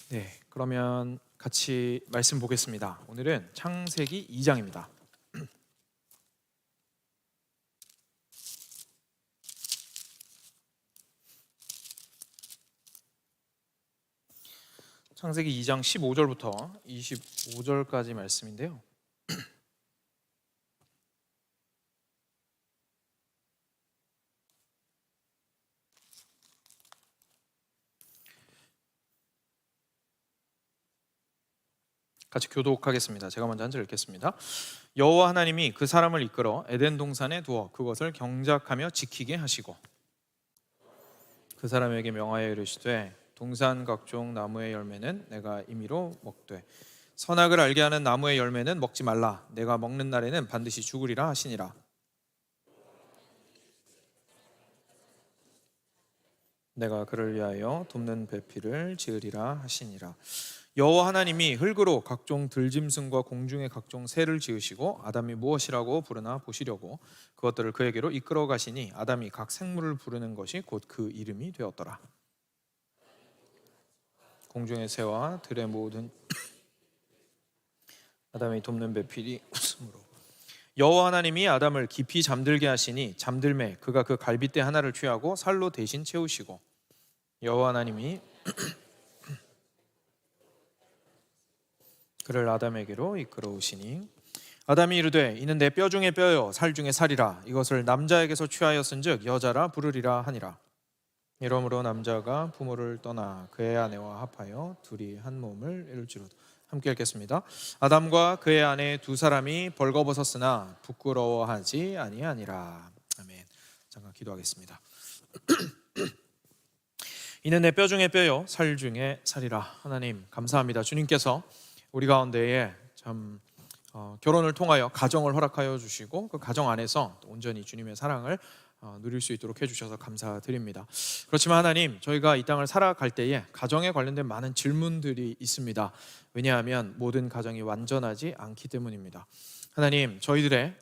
네, 그러면 같이 말씀 보겠습니다. 오늘은 창세기 2장입니다. 창세기 2장 15절부터 25절까지 말씀인데요. 같이 교독하겠습니다. 제가 먼저 한 절 읽겠습니다. 여호와 하나님이 그 사람을 이끌어 에덴 동산에 두어 그것을 경작하며 지키게 하시고 그 사람에게 명하여 이르시되 동산 각종 나무의 열매는 내가 임의로 먹되 선악을 알게 하는 나무의 열매는 먹지 말라. 내가 먹는 날에는 반드시 죽으리라 하시니라. 내가 그를 위하여 돕는 배필을 지으리라 하시니라. 여호와 하나님이 흙으로 각종 들짐승과 공중의 각종 새를 지으시고 아담이 무엇이라고 부르나 보시려고 그것들을 그에게로 이끌어 가시니 아담이 각 생물을 부르는 것이 곧 그 이름이 되었더라. 공중의 새와 들의 모든 아담이 돕는 배필이 웃음으로 여호와 하나님이 아담을 깊이 잠들게 하시니 잠들매 그가 그 갈빗대 하나를 취하고 살로 대신 채우시고 여호와 하나님이 그를 아담에게로 이끌어 오시니 아담이 이르되 이는 내 뼈 중에 뼈요 살 중에 살이라. 이것을 남자에게서 취하였은즉 여자라 부르리라 하니라. 이러므로 남자가 부모를 떠나 그의 아내와 합하여 둘이 한 몸을 이룰지로다. 함께 읽겠습니다. 아담과 그의 아내 두 사람이 벌거벗었으나 부끄러워하지 아니하니라. 아멘. 잠깐 기도하겠습니다. 이는 내 뼈 중에 뼈요 살 중에 살이라. 하나님 감사합니다. 주님께서 우리 가운데에 참 결혼을 통하여 가정을 허락하여 주시고 그 가정 안에서 온전히 주님의 사랑을 누릴 수 있도록 해주셔서 감사드립니다. 그렇지만 하나님, 저희가 이 땅을 살아갈 때에 가정에 관련된 많은 질문들이 있습니다. 왜냐하면 모든 가정이 완전하지 않기 때문입니다. 하나님, 저희들의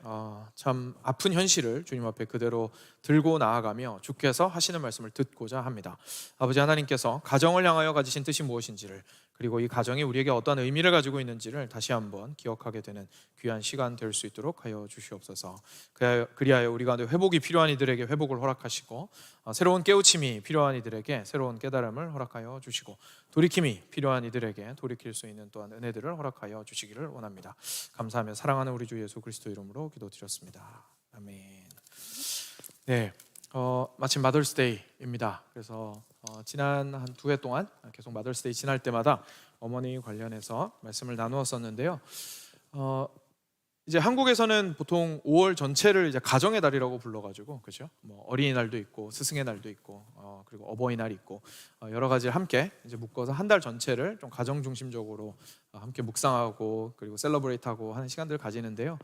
참 아픈 현실을 주님 앞에 그대로 들고 나아가며 주께서 하시는 말씀을 듣고자 합니다. 아버지 하나님께서 가정을 향하여 가지신 뜻이 무엇인지를, 그리고 이 가정이 우리에게 어떠한 의미를 가지고 있는지를 다시 한번 기억하게 되는 귀한 시간 될 수 있도록 하여 주시옵소서. 그리하여 우리 가운데 회복이 필요한 이들에게 회복을 허락하시고 새로운 깨우침이 필요한 이들에게 새로운 깨달음을 허락하여 주시고 돌이킴이 필요한 이들에게 돌이킬 수 있는 또한 은혜들을 허락하여 주시기를 원합니다. 감사하며 사랑하는 우리 주 예수 그리스도 이름으로 기도드렸습니다. 아멘. 네, 마침 마더스데이입니다. 그래서 지난 한 2해 동안 계속 마더스데이 지날 때마다 어머니 관련해서 말씀을 나누었었는데요. 이제 한국에서는 보통 5월 전체를 이제 가정의 달이라고 불러가지고, 그렇죠? 뭐 어린이날도 있고 스승의 날도 있고 그리고 어버이날이 있고 여러 가지를 함께 이제 묶어서 한 달 전체를 좀 가정 중심적으로 함께 묵상하고 그리고 셀러브레이트하고 하는 시간들을 가지는데요.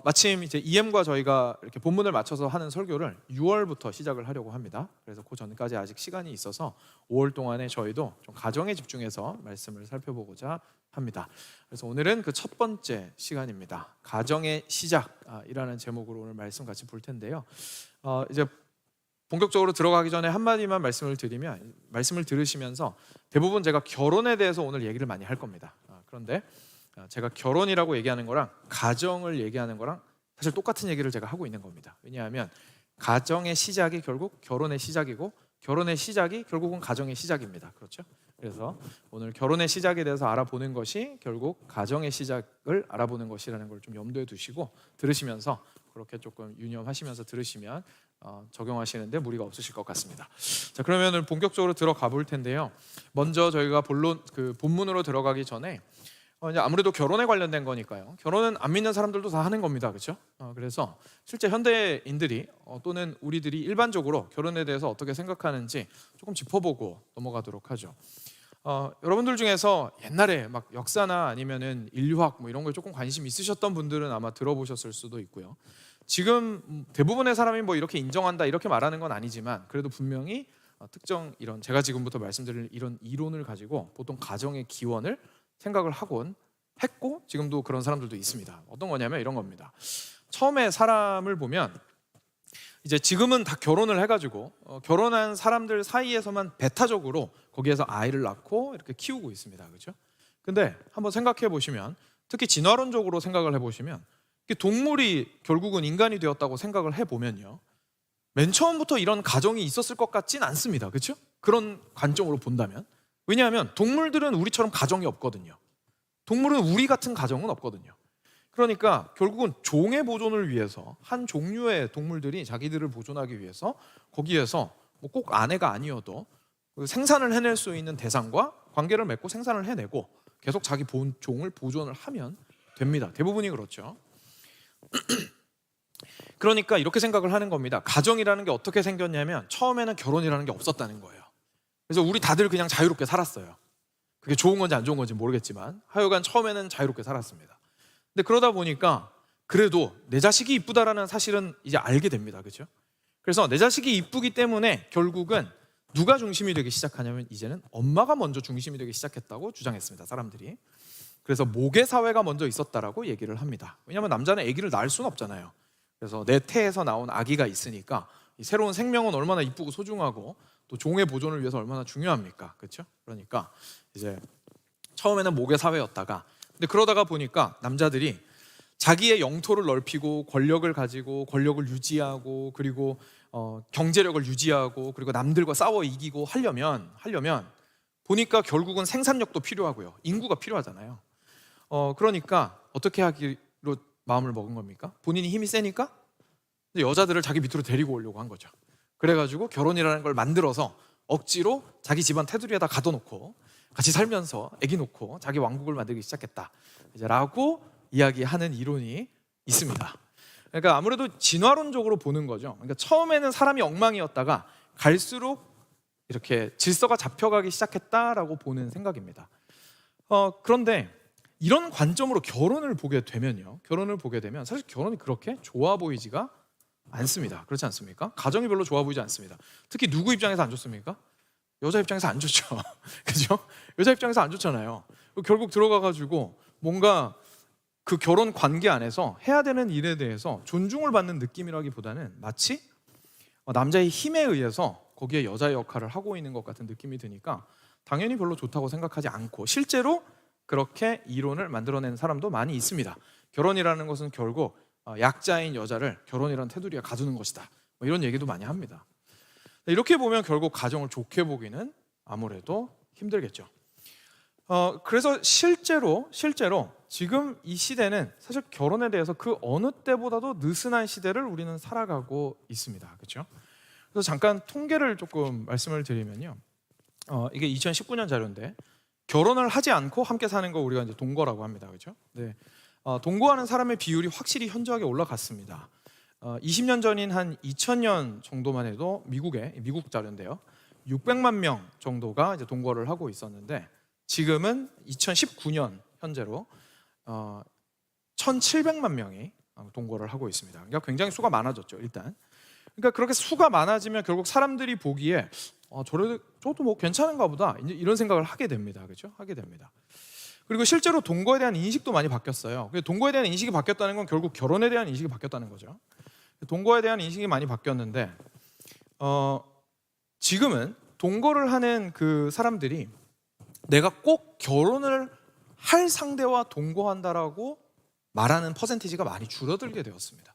마침 이제 EM과 저희가 이렇게 본문을 맞춰서 하는 설교를 6월부터 시작을 하려고 합니다. 그래서 그 전까지 아직 시간이 있어서 5월 동안에 저희도 좀 가정에 집중해서 말씀을 살펴보고자 합니다. 그래서 오늘은 그 첫 번째 시간입니다. 가정의 시작이라는 제목으로 오늘 말씀 같이 볼 텐데요. 이제 본격적으로 들어가기 전에 한마디만 말씀을 드리면, 말씀을 들으시면서 대부분 제가 결혼에 대해서 오늘 얘기를 많이 할 겁니다. 그런데 제가 결혼이라고 얘기하는 거랑 가정을 얘기하는 거랑 사실 똑같은 얘기를 제가 하고 있는 겁니다. 왜냐하면 가정의 시작이 결국 결혼의 시작이고 결혼의 시작이 결국은 가정의 시작입니다. 그렇죠? 그래서 오늘 결혼의 시작에 대해서 알아보는 것이 결국 가정의 시작을 알아보는 것이라는 걸 좀 염두에 두시고 들으시면서 그렇게 조금 유념하시면서 들으시면 적용하시는데 무리가 없으실 것 같습니다. 자, 그러면 본격적으로 들어가 볼 텐데요. 먼저 저희가 본문으로 들어가기 전에 이제 아무래도 결혼에 관련된 거니까요. 결혼은 안 믿는 사람들도 다 하는 겁니다, 그렇죠? 그래서 실제 현대인들이 또는 우리들이 일반적으로 결혼에 대해서 어떻게 생각하는지 조금 짚어보고 넘어가도록 하죠. 여러분들 중에서 옛날에 막 역사나 아니면은 인류학 뭐 이런 거에 조금 관심 있으셨던 분들은 아마 들어보셨을 수도 있고요. 지금 대부분의 사람이 뭐 이렇게 인정한다 이렇게 말하는 건 아니지만 그래도 분명히 특정 이런 제가 지금부터 말씀드릴 이런 이론을 가지고 보통 가정의 기원을 생각을 하곤 했고 지금도 그런 사람들도 있습니다. 어떤 거냐면 이런 겁니다. 처음에 사람을 보면 이제 지금은 다 결혼을 해가지고 결혼한 사람들 사이에서만 배타적으로 거기에서 아이를 낳고 이렇게 키우고 있습니다. 그렇죠? 근데 한번 생각해 보시면, 특히 진화론적으로 생각을 해보시면, 동물이 결국은 인간이 되었다고 생각을 해보면요, 맨 처음부터 이런 가정이 있었을 것 같진 않습니다. 그렇죠? 그런 관점으로 본다면. 왜냐하면 동물들은 우리처럼 가정이 없거든요. 동물은 우리 같은 가정은 없거든요. 그러니까 결국은 종의 보존을 위해서 한 종류의 동물들이 자기들을 보존하기 위해서 거기에서 뭐 꼭 아내가 아니어도 생산을 해낼 수 있는 대상과 관계를 맺고 생산을 해내고 계속 자기 종을 보존을 하면 됩니다. 대부분이 그렇죠. 그러니까 이렇게 생각을 하는 겁니다. 가정이라는 게 어떻게 생겼냐면 처음에는 결혼이라는 게 없었다는 거예요. 그래서 우리 다들 그냥 자유롭게 살았어요. 그게 좋은 건지 안 좋은 건지 모르겠지만 하여간 처음에는 자유롭게 살았습니다. 근데 그러다 보니까 그래도 내 자식이 이쁘다라는 사실은 이제 알게 됩니다. 그렇죠? 그래서 내 자식이 이쁘기 때문에 결국은 누가 중심이 되기 시작하냐면 이제는 엄마가 먼저 중심이 되기 시작했다고 주장했습니다. 사람들이. 그래서 모계 사회가 먼저 있었다라고 얘기를 합니다. 왜냐하면 남자는 아기를 낳을 수는 없잖아요. 그래서 내 태에서 나온 아기가 있으니까 이 새로운 생명은 얼마나 이쁘고 소중하고 또 종의 보존을 위해서 얼마나 중요합니까? 그렇죠? 그러니까 이제 처음에는 모계 사회였다가, 근데 그러다가 보니까 남자들이 자기의 영토를 넓히고 권력을 가지고 권력을 유지하고 그리고 경제력을 유지하고 그리고 남들과 싸워 이기고 하려면 보니까 결국은 생산력도 필요하고요. 인구가 필요하잖아요. 그러니까 어떻게 하기로 마음을 먹은 겁니까? 본인이 힘이 세니까 여자들을 자기 밑으로 데리고 오려고 한 거죠. 그래가지고 결혼이라는 걸 만들어서 억지로 자기 집안 테두리에다 가둬놓고 같이 살면서 아기 놓고 자기 왕국을 만들기 시작했다 라고 이야기하는 이론이 있습니다. 그러니까 아무래도 진화론적으로 보는 거죠. 그러니까 처음에는 사람이 엉망이었다가 갈수록 이렇게 질서가 잡혀가기 시작했다라고 보는 생각입니다. 그런데 이런 관점으로 결혼을 보게 되면 사실 결혼이 그렇게 좋아 보이지가 않습니다. 그렇지 않습니까? 가정이 별로 좋아 보이지 않습니다. 특히 누구 입장에서 안 좋습니까? 여자 입장에서 안 좋죠. 그죠? 여자 입장에서 안 좋잖아요. 결국 들어가가지고 뭔가 그 결혼 관계 안에서 해야 되는 일에 대해서 존중을 받는 느낌이라기보다는 마치 남자의 힘에 의해서 거기에 여자의 역할을 하고 있는 것 같은 느낌이 드니까 당연히 별로 좋다고 생각하지 않고, 실제로 그렇게 이론을 만들어낸 사람도 많이 있습니다. 결혼이라는 것은 결국 약자인 여자를 결혼이라는 테두리에 가두는 것이다, 뭐 이런 얘기도 많이 합니다. 이렇게 보면 결국 가정을 좋게 보기는 아무래도 힘들겠죠. 그래서 실제로 지금 이 시대는 사실 결혼에 대해서 그 어느 때보다도 느슨한 시대를 우리는 살아가고 있습니다. 그렇죠? 그래서 잠깐 통계를 조금 말씀을 드리면요, 이게 2019년 자료인데 결혼을 하지 않고 함께 사는 거 우리가 이제 동거라고 합니다. 그렇죠? 네. 동거하는 사람의 비율이 확실히 현저하게 올라갔습니다. 20년 전인 한 2000년 정도만 해도 미국 자료인데요, 600만 명 정도가 이제 동거를 하고 있었는데 지금은 2019년 현재로 1,700만 명이 동거를 하고 있습니다. 그러니까 굉장히 수가 많아졌죠. 일단 그러니까 그렇게 수가 많아지면 결국 사람들이 보기에 저도 뭐 괜찮은가 보다 이제 이런 생각을 하게 됩니다. 그렇죠? 하게 됩니다. 그리고 실제로 동거에 대한 인식도 많이 바뀌었어요. 동거에 대한 인식이 바뀌었다는 건 결국 결혼에 대한 인식이 바뀌었다는 거죠. 동거에 대한 인식이 많이 바뀌었는데 지금은 동거를 하는 그 사람들이 내가 꼭 결혼을 할 상대와 동거한다라고 말하는 퍼센티지가 많이 줄어들게 되었습니다.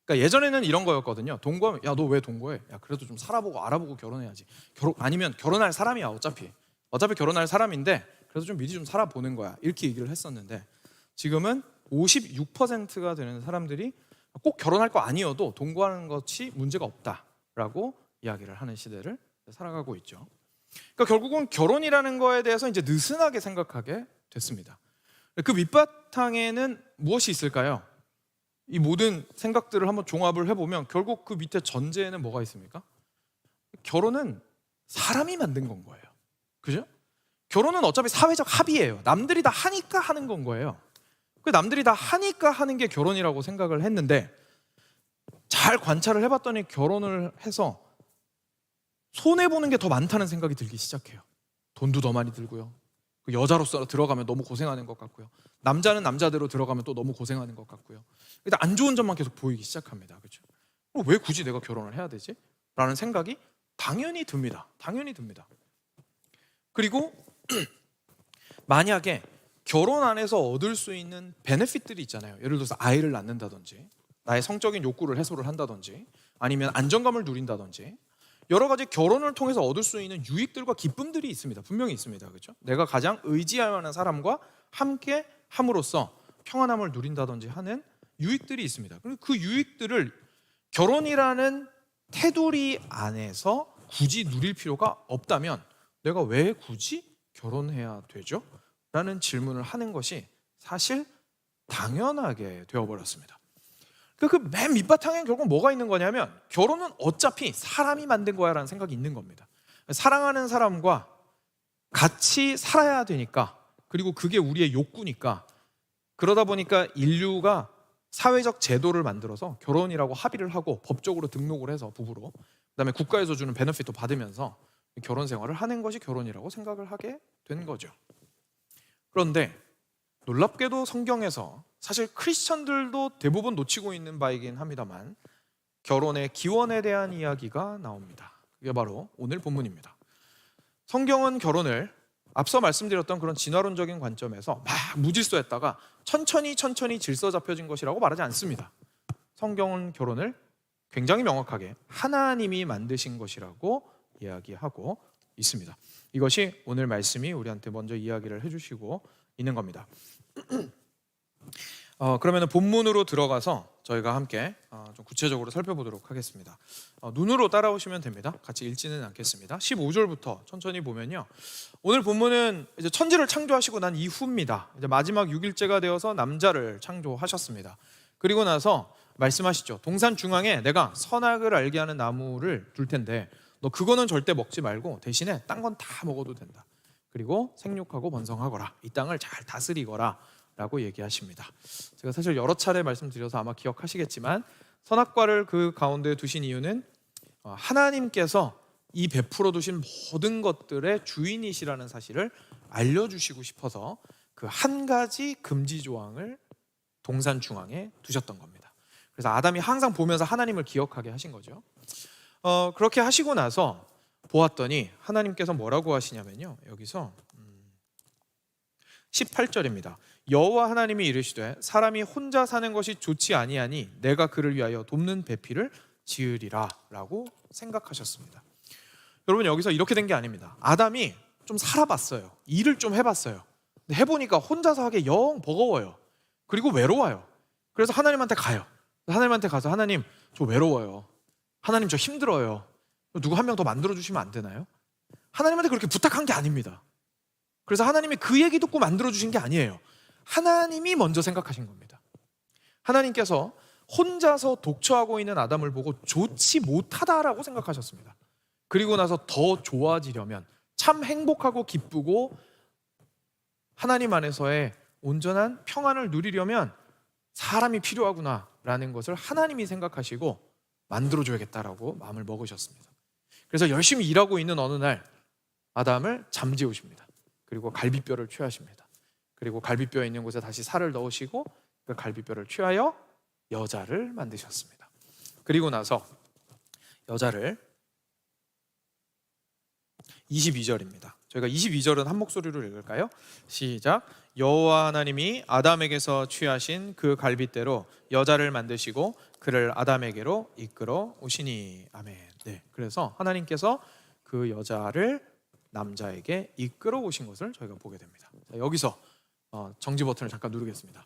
그러니까 예전에는 이런 거였거든요. 동거하면 야, 너 왜 동거해? 야, 그래도 좀 살아보고 알아보고 결혼해야지. 아니면 결혼할 사람이야. 어차피 결혼할 사람인데 그래도 좀 미리 좀 살아보는 거야. 이렇게 얘기를 했었는데 지금은 56%가 되는 사람들이 꼭 결혼할 거 아니어도 동거하는 것이 문제가 없다라고 이야기를 하는 시대를 살아가고 있죠. 그러니까 결국은 결혼이라는 거에 대해서 이제 느슨하게 생각하게 됐습니다. 그 밑바탕에는 무엇이 있을까요? 이 모든 생각들을 한번 종합을 해보면 결국 그 밑에 전제에는 뭐가 있습니까? 결혼은 사람이 만든 건 거예요. 그죠? 결혼은 어차피 사회적 합의예요. 남들이 다 하니까 하는 건 거예요. 그 남들이 다 하니까 하는 게 결혼이라고 생각을 했는데 잘 관찰을 해봤더니 결혼을 해서 손해보는 게 더 많다는 생각이 들기 시작해요. 돈도 더 많이 들고요, 그 여자로서 들어가면 너무 고생하는 것 같고요, 남자는 남자대로 들어가면 또 너무 고생하는 것 같고요. 일단 안 좋은 점만 계속 보이기 시작합니다. 그렇죠? 왜 굳이 내가 결혼을 해야 되지? 라는 생각이 당연히 듭니다. 당연히 듭니다. 그리고 만약에 결혼 안에서 얻을 수 있는 베네핏들이 있잖아요. 예를 들어서 아이를 낳는다든지, 나의 성적인 욕구를 해소를 한다든지, 아니면 안정감을 누린다든지, 여러 가지 결혼을 통해서 얻을 수 있는 유익들과 기쁨들이 있습니다. 분명히 있습니다. 그렇죠? 내가 가장 의지할 만한 사람과 함께 함으로써 평안함을 누린다든지 하는 유익들이 있습니다. 그 유익들을 결혼이라는 테두리 안에서 굳이 누릴 필요가 없다면 내가 왜 굳이 결혼해야 되죠? 라는 질문을 하는 것이 사실 당연하게 되어버렸습니다. 그 맨 밑바탕에 결국 뭐가 있는 거냐면 결혼은 어차피 사람이 만든 거야 라는 생각이 있는 겁니다. 사랑하는 사람과 같이 살아야 되니까, 그리고 그게 우리의 욕구니까, 그러다 보니까 인류가 사회적 제도를 만들어서 결혼이라고 합의를 하고 법적으로 등록을 해서 부부로, 그다음에 국가에서 주는 베네핏도 받으면서 결혼 생활을 하는 것이 결혼이라고 생각을 하게 된 거죠. 그런데 놀랍게도 성경에서 사실 크리스천들도 대부분 놓치고 있는 바이긴 합니다만 결혼의 기원에 대한 이야기가 나옵니다. 그게 바로 오늘 본문입니다. 성경은 결혼을 앞서 말씀드렸던 그런 진화론적인 관점에서 막 무질서했다가 천천히 질서 잡혀진 것이라고 말하지 않습니다. 성경은 결혼을 굉장히 명확하게 하나님이 만드신 것이라고 이야기하고 있습니다. 이것이 오늘 말씀이 우리한테 먼저 이야기를 해주시고 있는 겁니다. 그러면 본문으로 들어가서 저희가 함께 좀 구체적으로 살펴보도록 하겠습니다. 눈으로 따라오시면 됩니다. 같이 읽지는 않겠습니다. 15절부터 천천히 보면요, 오늘 본문은 이제 천지를 창조하시고 난 이후입니다. 이제 마지막 6일째가 되어서 남자를 창조하셨습니다. 그리고 나서 말씀하시죠. 동산 중앙에 내가 선악을 알게 하는 나무를 둘 텐데 너 그거는 절대 먹지 말고 대신에 딴 건 다 먹어도 된다. 그리고 생육하고 번성하거라. 이 땅을 잘 다스리거라 라고 얘기하십니다. 제가 사실 여러 차례 말씀드려서 아마 기억하시겠지만 선악과를 그 가운데 두신 이유는 하나님께서 이 베풀어 두신 모든 것들의 주인이시라는 사실을 알려주시고 싶어서 그 한 가지 금지 조항을 동산 중앙에 두셨던 겁니다. 그래서 아담이 항상 보면서 하나님을 기억하게 하신 거죠. 그렇게 하시고 나서 보았더니 하나님께서 뭐라고 하시냐면요, 여기서 18절입니다. 여호와 하나님이 이르시되 사람이 혼자 사는 것이 좋지 아니하니 내가 그를 위하여 돕는 배필을 지으리라 라고 생각하셨습니다. 여러분, 여기서 이렇게 된 게 아닙니다. 아담이 좀 살아봤어요. 일을 좀 해봤어요. 근데 해보니까 혼자서 하기 영 버거워요. 그리고 외로워요. 그래서 하나님한테 가요. 하나님한테 가서 하나님, 저 외로워요. 하나님, 저 힘들어요. 누구 한 명 더 만들어주시면 안 되나요? 하나님한테 그렇게 부탁한 게 아닙니다. 그래서 하나님이 그 얘기 듣고 만들어주신 게 아니에요. 하나님이 먼저 생각하신 겁니다. 하나님께서 혼자서 독처하고 있는 아담을 보고 좋지 못하다라고 생각하셨습니다. 그리고 나서 더 좋아지려면, 참 행복하고 기쁘고 하나님 안에서의 온전한 평안을 누리려면 사람이 필요하구나라는 것을 하나님이 생각하시고 만들어줘야겠다라고 마음을 먹으셨습니다. 그래서 열심히 일하고 있는 어느 날 아담을 잠재우십니다. 그리고 갈비뼈를 취하십니다. 그리고 갈비뼈에 있는 곳에 다시 살을 넣으시고 그 갈비뼈를 취하여 여자를 만드셨습니다. 그리고 나서 여자를 22절입니다. 저희가 22절은 한 목소리로 읽을까요? 시작. 여호와 하나님이 아담에게서 취하신 그 갈빗대로 여자를 만드시고 그를 아담에게로 이끌어 오시니. 아멘. 네, 그래서 하나님께서 그 여자를 남자에게 이끌어 오신 것을 저희가 보게 됩니다. 자, 여기서 정지 버튼을 잠깐 누르겠습니다.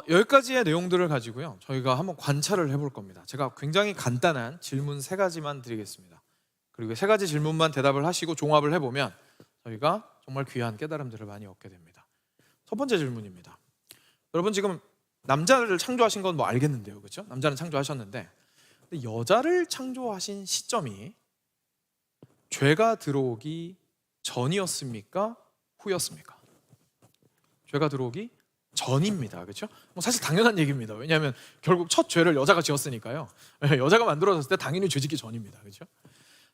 여기까지의 내용들을 가지고요, 저희가 한번 관찰을 해볼 겁니다. 제가 굉장히 간단한 질문 3가지만 드리겠습니다. 그리고 3가지 질문만 대답을 하시고 종합을 해보면 저희가 정말 귀한 깨달음들을 많이 얻게 됩니다. 첫 번째 질문입니다. 여러분, 지금 남자를 창조하신 건 뭐 알겠는데요, 그렇죠? 남자는 창조하셨는데 여자를 창조하신 시점이 죄가 들어오기 전이었습니까? 후였습니까? 죄가 들어오기 전입니다. 그렇죠? 뭐 사실 당연한 얘기입니다. 왜냐하면 결국 첫 죄를 여자가 지었으니까요. 여자가 만들어졌을 때 당연히 죄 짓기 전입니다. 그렇죠?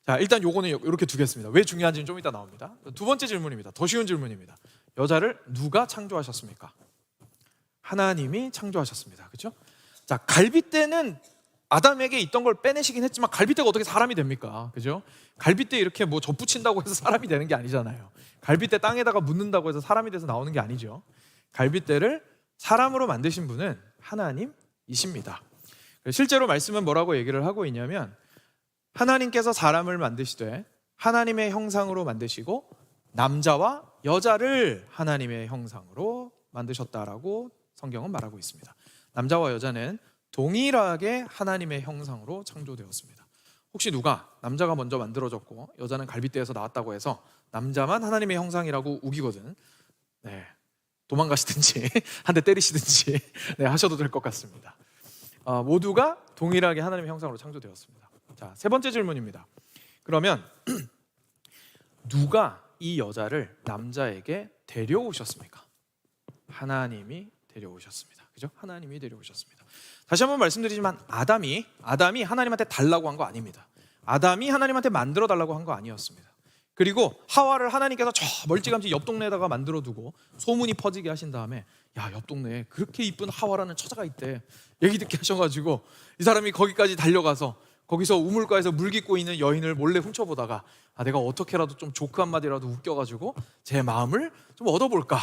자, 일단 요거는 이렇게 두겠습니다. 왜 중요한지는 좀 이따 나옵니다. 두 번째 질문입니다. 더 쉬운 질문입니다. 여자를 누가 창조하셨습니까? 하나님이 창조하셨습니다. 그렇죠? 자, 갈빗대는 아담에게 있던 걸 빼내시긴 했지만 갈빗대가 어떻게 사람이 됩니까? 그죠? 갈빗대 이렇게 뭐 접붙인다고 해서 사람이 되는 게 아니잖아요. 갈빗대 땅에다가 묻는다고 해서 사람이 돼서 나오는 게 아니죠. 갈빗대를 사람으로 만드신 분은 하나님이십니다. 실제로 말씀은 뭐라고 얘기를 하고 있냐면 하나님께서 사람을 만드시되 하나님의 형상으로 만드시고 남자와 여자를 하나님의 형상으로 만드셨다라고 성경은 말하고 있습니다. 남자와 여자는 동일하게 하나님의 형상으로 창조되었습니다. 혹시 누가 남자가 먼저 만들어졌고 여자는 갈빗대에서 나왔다고 해서 남자만 하나님의 형상이라고 우기거든, 네, 도망가시든지 한 대 때리시든지 네, 하셔도 될 것 같습니다. 모두가 동일하게 하나님의 형상으로 창조되었습니다. 자, 세 번째 질문입니다. 그러면 누가 이 여자를 남자에게 데려오셨습니까? 하나님이 데려오셨습니다. 그죠? 하나님이 데려오셨습니다. 다시 한번 말씀드리지만 아담이 하나님한테 달라고 한 거 아닙니다. 아담이 하나님한테 만들어 달라고 한 거 아니었습니다. 그리고 하와를 하나님께서 저 멀찌감치 옆 동네에다가 만들어 두고 소문이 퍼지게 하신 다음에 야, 옆 동네에 그렇게 이쁜 하와라는 처자가 있대 얘기 듣게 하셔가지고 이 사람이 거기까지 달려가서 거기서 우물가에서 물 깃고 있는 여인을 몰래 훔쳐보다가 내가 어떻게라도 좀 조크 한마디라도 웃겨가지고 제 마음을 좀 얻어볼까,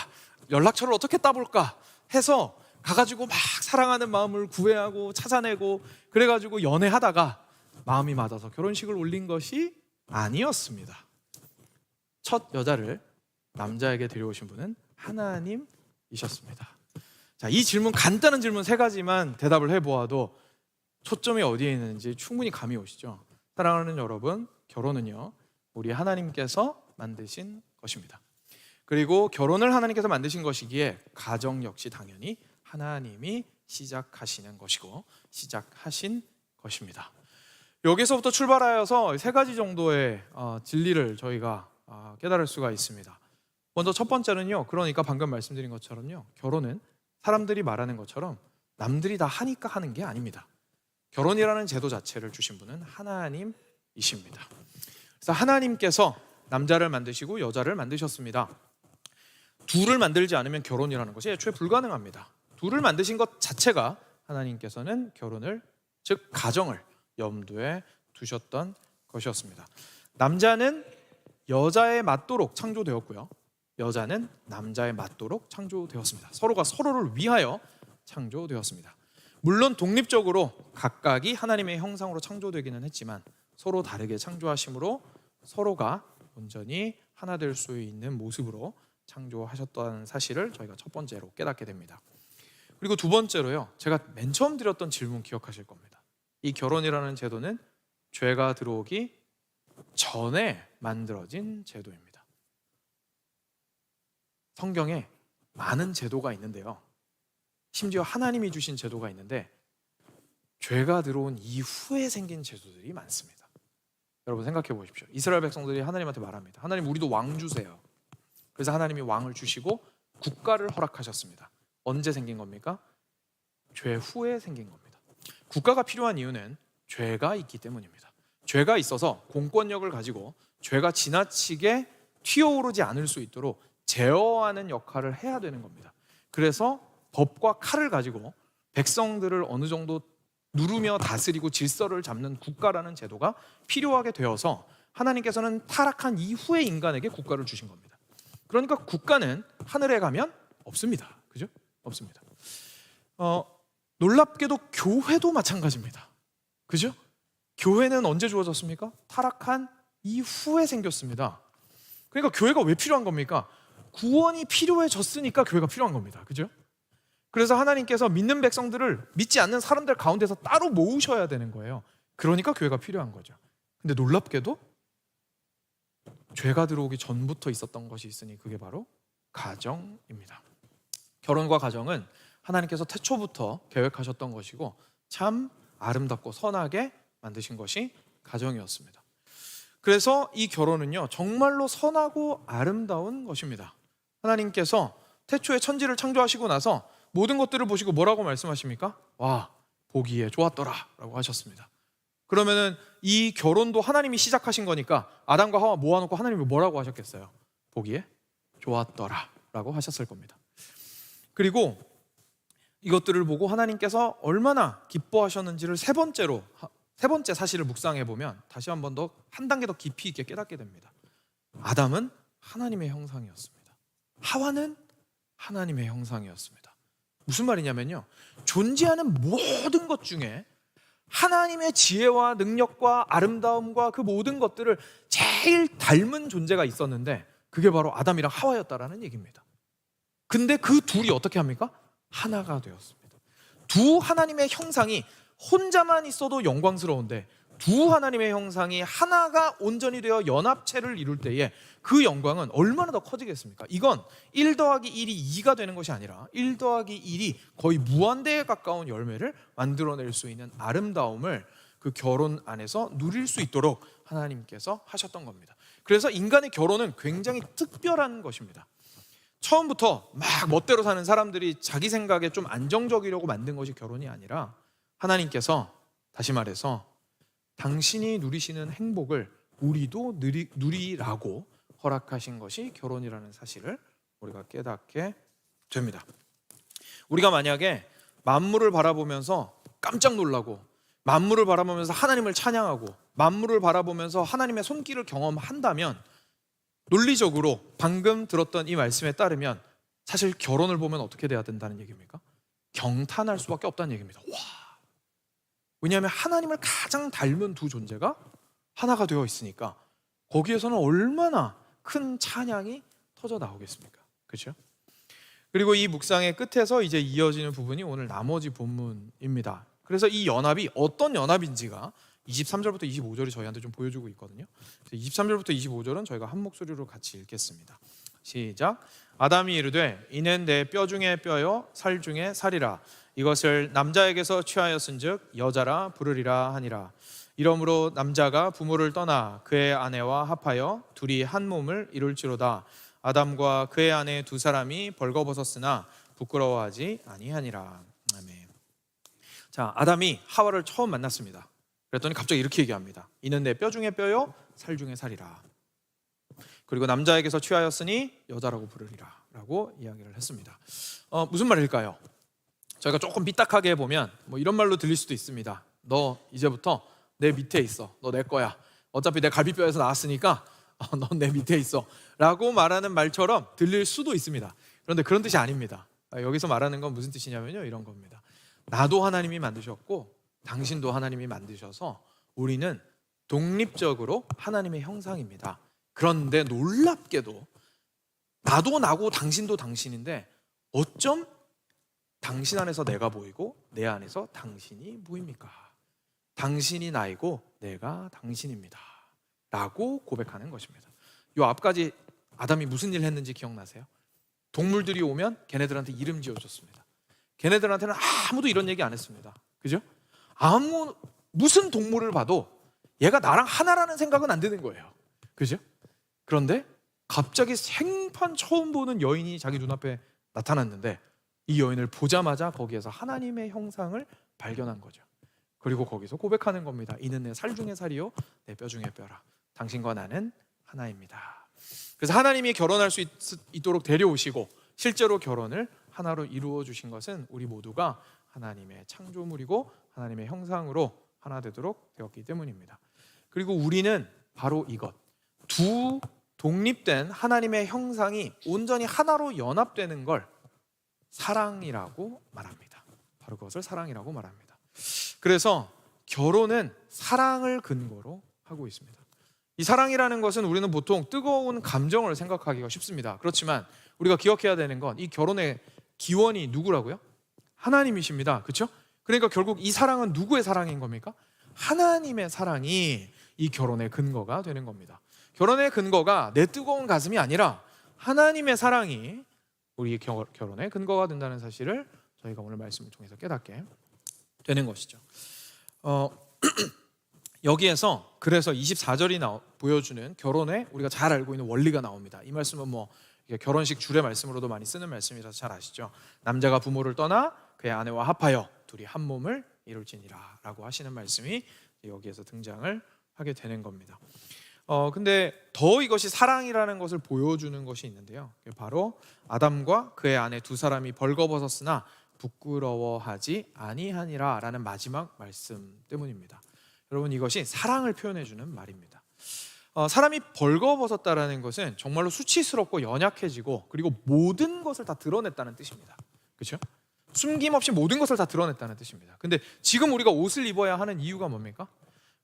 연락처를 어떻게 따볼까 해서 가가지고 막 사랑하는 마음을 구애하고 찾아내고 그래가지고 연애하다가 마음이 맞아서 결혼식을 올린 것이 아니었습니다. 첫 여자를 남자에게 데려오신 분은 하나님이셨습니다. 자, 이 질문, 간단한 질문 세 가지만 대답을 해보아도 초점이 어디에 있는지 충분히 감이 오시죠? 사랑하는 여러분, 결혼은요 우리 하나님께서 만드신 것입니다. 그리고 결혼을 하나님께서 만드신 것이기에 가정 역시 당연히 하나님이 시작하시는 것이고 시작하신 것입니다. 여기서부터 출발하여서 세 가지 정도의 진리를 저희가 깨달을 수가 있습니다. 먼저 첫 번째는요, 그러니까 방금 말씀드린 것처럼요, 결혼은 사람들이 말하는 것처럼 남들이 다 하니까 하는 게 아닙니다. 결혼이라는 제도 자체를 주신 분은 하나님이십니다. 그래서 하나님께서 남자를 만드시고 여자를 만드셨습니다. 둘을 만들지 않으면 결혼이라는 것이 애초에 불가능합니다. 둘을 만드신 것 자체가 하나님께서는 결혼을, 즉 가정을 염두에 두셨던 것이었습니다. 남자는 여자에 맞도록 창조되었고요, 여자는 남자에 맞도록 창조되었습니다. 서로가 서로를 위하여 창조되었습니다. 물론 독립적으로 각각이 하나님의 형상으로 창조되기는 했지만 서로 다르게 창조하심으로 서로가 온전히 하나 될 수 있는 모습으로 창조하셨다는 사실을 저희가 첫 번째로 깨닫게 됩니다. 그리고 두 번째로요, 제가 맨 처음 드렸던 질문 기억하실 겁니다. 이 결혼이라는 제도는 죄가 들어오기 전에 만들어진 제도입니다. 성경에 많은 제도가 있는데요, 심지어 하나님이 주신 제도가 있는데 죄가 들어온 이후에 생긴 제도들이 많습니다. 여러분 생각해 보십시오. 이스라엘 백성들이 하나님한테 말합니다. 하나님, 우리도 왕 주세요. 그래서 하나님이 왕을 주시고 국가를 허락하셨습니다. 언제 생긴 겁니까? 죄 후에 생긴 겁니다. 국가가 필요한 이유는 죄가 있기 때문입니다. 죄가 있어서 공권력을 가지고 죄가 지나치게 튀어오르지 않을 수 있도록 제어하는 역할을 해야 되는 겁니다. 그래서 법과 칼을 가지고 백성들을 어느 정도 누르며 다스리고 질서를 잡는 국가라는 제도가 필요하게 되어서 하나님께서는 타락한 이후에 인간에게 국가를 주신 겁니다. 그러니까 국가는 하늘에 가면 없습니다. 그죠? 없습니다. 놀랍게도 교회도 마찬가지입니다. 그죠? 교회는 언제 주어졌습니까? 타락한 이후에 생겼습니다. 그러니까 교회가 왜 필요한 겁니까? 구원이 필요해졌으니까 교회가 필요한 겁니다. 그죠? 그래서 하나님께서 믿는 백성들을 믿지 않는 사람들 가운데서 따로 모으셔야 되는 거예요. 그러니까 교회가 필요한 거죠. 근데 놀랍게도 죄가 들어오기 전부터 있었던 것이 있으니 그게 바로 가정입니다. 결혼과 가정은 하나님께서 태초부터 계획하셨던 것이고 참 아름답고 선하게 만드신 것이 가정이었습니다. 그래서 이 결혼은요, 정말로 선하고 아름다운 것입니다. 하나님께서 태초에 천지를 창조하시고 나서 모든 것들을 보시고 뭐라고 말씀하십니까? 와, 보기에 좋았더라 라고 하셨습니다. 그러면은 이 결혼도 하나님이 시작하신 거니까 아담과 하와 모아놓고 하나님이 뭐라고 하셨겠어요? 보기에 좋았더라 라고 하셨을 겁니다. 그리고 이것들을 보고 하나님께서 얼마나 기뻐하셨는지를 세 번째 사실을 묵상해 보면 다시 한 번 더 한 단계 더 깊이 있게 깨닫게 됩니다. 아담은 하나님의 형상이었습니다. 하와는 하나님의 형상이었습니다. 무슨 말이냐면요, 존재하는 모든 것 중에 하나님의 지혜와 능력과 아름다움과 그 모든 것들을 제일 닮은 존재가 있었는데 그게 바로 아담이랑 하와였다라는 얘기입니다. 근데 그 둘이 어떻게 합니까? 하나가 되었습니다. 두 하나님의 형상이 혼자만 있어도 영광스러운데 두 하나님의 형상이 하나가 온전히 되어 연합체를 이룰 때에 그 영광은 얼마나 더 커지겠습니까? 이건 1 더하기 1이 2가 되는 것이 아니라 1 더하기 1이 거의 무한대에 가까운 열매를 만들어낼 수 있는 아름다움을 그 결혼 안에서 누릴 수 있도록 하나님께서 하셨던 겁니다. 그래서 인간의 결혼은 굉장히 특별한 것입니다. 처음부터 막 멋대로 사는 사람들이 자기 생각에 좀 안정적이려고 만든 것이 결혼이 아니라 하나님께서 다시 말해서 당신이 누리시는 행복을 우리도 누리라고 허락하신 것이 결혼이라는 사실을 우리가 깨닫게 됩니다. 우리가 만약에 만물을 바라보면서 깜짝 놀라고, 만물을 바라보면서 하나님을 찬양하고, 만물을 바라보면서 하나님의 손길을 경험한다면 논리적으로 방금 들었던 이 말씀에 따르면 사실 결혼을 보면 어떻게 돼야 된다는 얘기입니까? 경탄할 수밖에 없다는 얘기입니다. 와! 왜냐하면 하나님을 가장 닮은 두 존재가 하나가 되어 있으니까 거기에서는 얼마나 큰 찬양이 터져 나오겠습니까? 그렇죠? 그리고 이 묵상의 끝에서 이제 이어지는 부분이 오늘 나머지 본문입니다. 그래서 이 연합이 어떤 연합인지가 23절부터 25절이 저희한테 좀 보여주고 있거든요. 23절부터 25절은 저희가 한 목소리로 같이 읽겠습니다. 시작. 아담이 이르되 이는 내 뼈 중에 뼈요 살 중에 살이라. 이것을 남자에게서 취하였은즉 여자라 부르리라 하니라. 이러므로 남자가 부모를 떠나 그의 아내와 합하여 둘이 한 몸을 이룰지로다. 아담과 그의 아내 두 사람이 벌거벗었으나 부끄러워하지 아니하니라. 아멘. 자, 아담이 하와를 처음 만났습니다. 그랬더니 갑자기 이렇게 얘기합니다. 이는 내 뼈 중에 뼈요 살 중에 살이라. 그리고 남자에게서 취하였으니 여자라고 부르리라 라고 이야기를 했습니다. 무슨 말일까요? 저희가 조금 삐딱하게 보면 뭐 이런 말로 들릴 수도 있습니다. 너 이제부터 내 밑에 있어. 너 내 거야. 어차피 내 갈비뼈에서 나왔으니까 넌 내 밑에 있어 라고 말하는 말처럼 들릴 수도 있습니다. 그런데 그런 뜻이 아닙니다. 여기서 말하는 건 무슨 뜻이냐면요, 이런 겁니다. 나도 하나님이 만드셨고 당신도 하나님이 만드셔서 우리는 독립적으로 하나님의 형상입니다. 그런데 놀랍게도 나도 나고 당신도 당신인데 어쩜 당신 안에서 내가 보이고 내 안에서 당신이 보입니까? 당신이 나이고 내가 당신입니다 라고 고백하는 것입니다. 이 앞까지 아담이 무슨 일을 했는지 기억나세요? 동물들이 오면 걔네들한테 이름 지어줬습니다. 걔네들한테는 아무도 이런 얘기 안 했습니다. 그죠? 무슨 동물을 봐도 얘가 나랑 하나라는 생각은 안 드는 거예요. 그죠? 그런데 갑자기 생판 처음 보는 여인이 자기 눈앞에 나타났는데 이 여인을 보자마자 거기에서 하나님의 형상을 발견한 거죠. 그리고 거기서 고백하는 겁니다. 이는 내 살 중에 살이요 내 뼈 중에 뼈라. 당신과 나는 하나입니다. 그래서 하나님이 결혼할 수 있도록 데려오시고 실제로 결혼을 하나로 이루어 주신 것은 우리 모두가 하나님의 창조물이고 하나님의 형상으로 하나 되도록 되었기 때문입니다. 그리고 우리는 바로 이것, 두 독립된 하나님의 형상이 온전히 하나로 연합되는 걸 사랑이라고 말합니다. 바로 그것을 사랑이라고 말합니다. 그래서 결혼은 사랑을 근거로 하고 있습니다. 이 사랑이라는 것은 우리는 보통 뜨거운 감정을 생각하기가 쉽습니다. 그렇지만 우리가 기억해야 되는 건 이 결혼의 기원이 누구라고요? 하나님이십니다. 그렇죠? 그러니까 결국 이 사랑은 누구의 사랑인 겁니까? 하나님의 사랑이 이 결혼의 근거가 되는 겁니다. 결혼의 근거가 내 뜨거운 가슴이 아니라 하나님의 사랑이 우리 결혼의 근거가 된다는 사실을 저희가 오늘 말씀을 통해서 깨닫게 되는 것이죠. 여기에서 그래서 24절이 보여주는 결혼에 우리가 잘 알고 있는 원리가 나옵니다. 이 말씀은 뭐 결혼식 주례 말씀으로도 많이 쓰는 말씀이라서 잘 아시죠. 남자가 부모를 떠나 그의 아내와 합하여 둘이 한 몸을 이룰지니라 라고 하시는 말씀이 여기에서 등장을 하게 되는 겁니다. 근데 더 이것이 사랑이라는 것을 보여주는 것이 있는데요. 바로 아담과 그의 아내 두 사람이 벌거벗었으나 부끄러워하지 아니하니라 라는 마지막 말씀 때문입니다. 여러분, 이것이 사랑을 표현해 주는 말입니다. 사람이 벌거벗었다라는 것은 정말로 수치스럽고 연약해지고 그리고 모든 것을 다 드러냈다는 뜻입니다. 그렇죠? 숨김없이 모든 것을 다 드러냈다는 뜻입니다. 근데 지금 우리가 옷을 입어야 하는 이유가 뭡니까?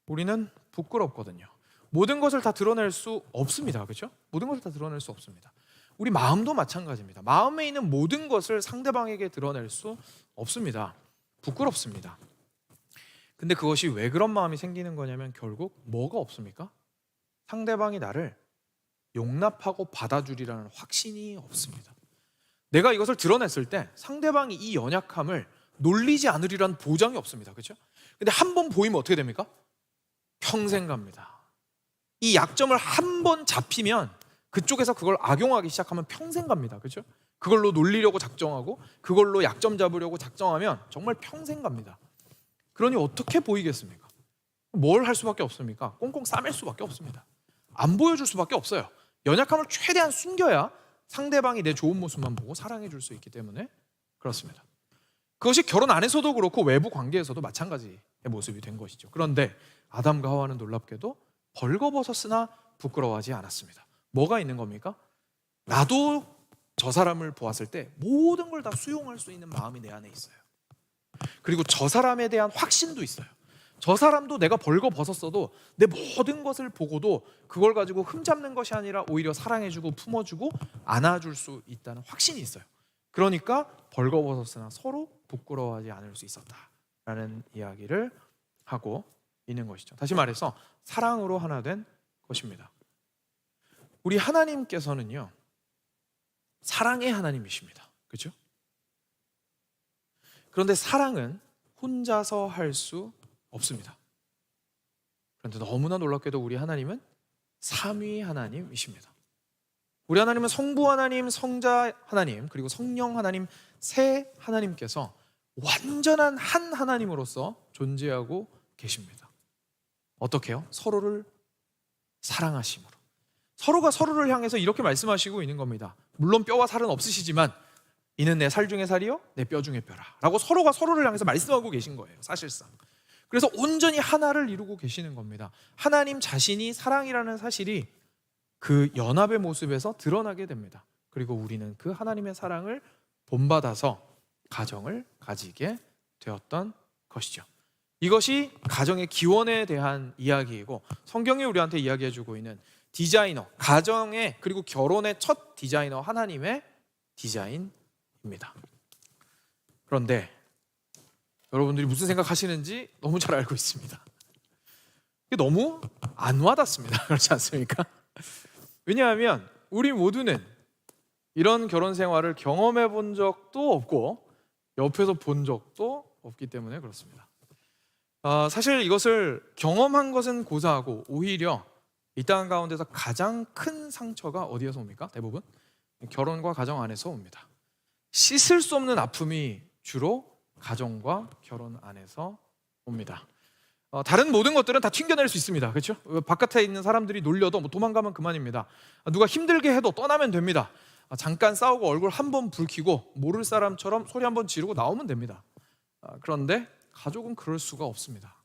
우리는 부끄럽거든요. 모든 것을 다 드러낼 수 없습니다. 그렇죠? 모든 것을 다 드러낼 수 없습니다. 우리 마음도 마찬가지입니다. 마음에 있는 모든 것을 상대방에게 드러낼 수 없습니다. 부끄럽습니다. 근데 그것이 왜 그런 마음이 생기는 거냐면 결국 뭐가 없습니까? 상대방이 나를 용납하고 받아주리라는 확신이 없습니다. 내가 이것을 드러냈을 때 상대방이 이 연약함을 놀리지 않으리라는 보장이 없습니다. 그렇죠? 근데 한 번 보이면 어떻게 됩니까? 평생 갑니다. 이 약점을 한 번 잡히면 그쪽에서 그걸 악용하기 시작하면 평생 갑니다. 그렇죠? 그걸로 놀리려고 작정하고 그걸로 약점 잡으려고 작정하면 정말 평생 갑니다. 그러니 어떻게 보이겠습니까? 뭘 할 수밖에 없습니까? 꽁꽁 싸맬 수밖에 없습니다. 안 보여줄 수밖에 없어요. 연약함을 최대한 숨겨야 상대방이 내 좋은 모습만 보고 사랑해 줄 수 있기 때문에 그렇습니다. 그것이 결혼 안에서도 그렇고 외부 관계에서도 마찬가지의 모습이 된 것이죠. 그런데 아담과 하와는 놀랍게도 벌거벗었으나 부끄러워하지 않았습니다. 뭐가 있는 겁니까? 나도 저 사람을 보았을 때 모든 걸 다 수용할 수 있는 마음이 내 안에 있어요. 그리고 저 사람에 대한 확신도 있어요. 저 사람도 내가 벌거벗었어도 내 모든 것을 보고도 그걸 가지고 흠잡는 것이 아니라 오히려 사랑해주고 품어주고 안아줄 수 있다는 확신이 있어요. 그러니까 벌거벗었으나 서로 부끄러워하지 않을 수 있었다라는 이야기를 하고 있는 것이죠. 다시 말해서 사랑으로 하나 된 것입니다. 우리 하나님께서는요, 사랑의 하나님이십니다. 그렇죠? 그런데 사랑은 혼자서 할 수 없습니다. 그런데 너무나 놀랍게도 우리 하나님은 삼위 하나님이십니다. 우리 하나님은 성부 하나님, 성자 하나님, 그리고 성령 하나님 세 하나님께서 완전한 한 하나님으로서 존재하고 계십니다. 어떻게요? 서로를 사랑하심으로. 서로가 서로를 향해서 이렇게 말씀하시고 있는 겁니다. 물론 뼈와 살은 없으시지만 이는 내 살 중에 살이요 내 뼈 중에 뼈라 라고 서로가 서로를 향해서 말씀하고 계신 거예요. 사실상. 그래서 온전히 하나를 이루고 계시는 겁니다. 하나님 자신이 사랑이라는 사실이 그 연합의 모습에서 드러나게 됩니다. 그리고 우리는 그 하나님의 사랑을 본받아서 가정을 가지게 되었던 것이죠. 이것이 가정의 기원에 대한 이야기이고 성경이 우리한테 이야기해주고 있는 디자이너, 가정의 그리고 결혼의 첫 디자이너 하나님의 디자인입니다. 그런데 여러분들이 무슨 생각하시는지 너무 잘 알고 있습니다. 이게 너무 안 와닿습니다. 그렇지 않습니까? 왜냐하면 우리 모두는 이런 결혼 생활을 경험해 본 적도 없고 옆에서 본 적도 없기 때문에 그렇습니다. 사실 이것을 경험한 것은 고사하고 오히려 이 땅 가운데서 가장 큰 상처가 어디에서 옵니까? 대부분 결혼과 가정 안에서 옵니다. 씻을 수 없는 아픔이 주로 가정과 결혼 안에서 옵니다. 다른 모든 것들은 다 튕겨낼 수 있습니다. 그렇죠? 바깥에 있는 사람들이 놀려도 도망가면 그만입니다. 누가 힘들게 해도 떠나면 됩니다. 잠깐 싸우고 얼굴 한번 붉히고 모를 사람처럼 소리 한번 지르고 나오면 됩니다. 그런데 가족은 그럴 수가 없습니다.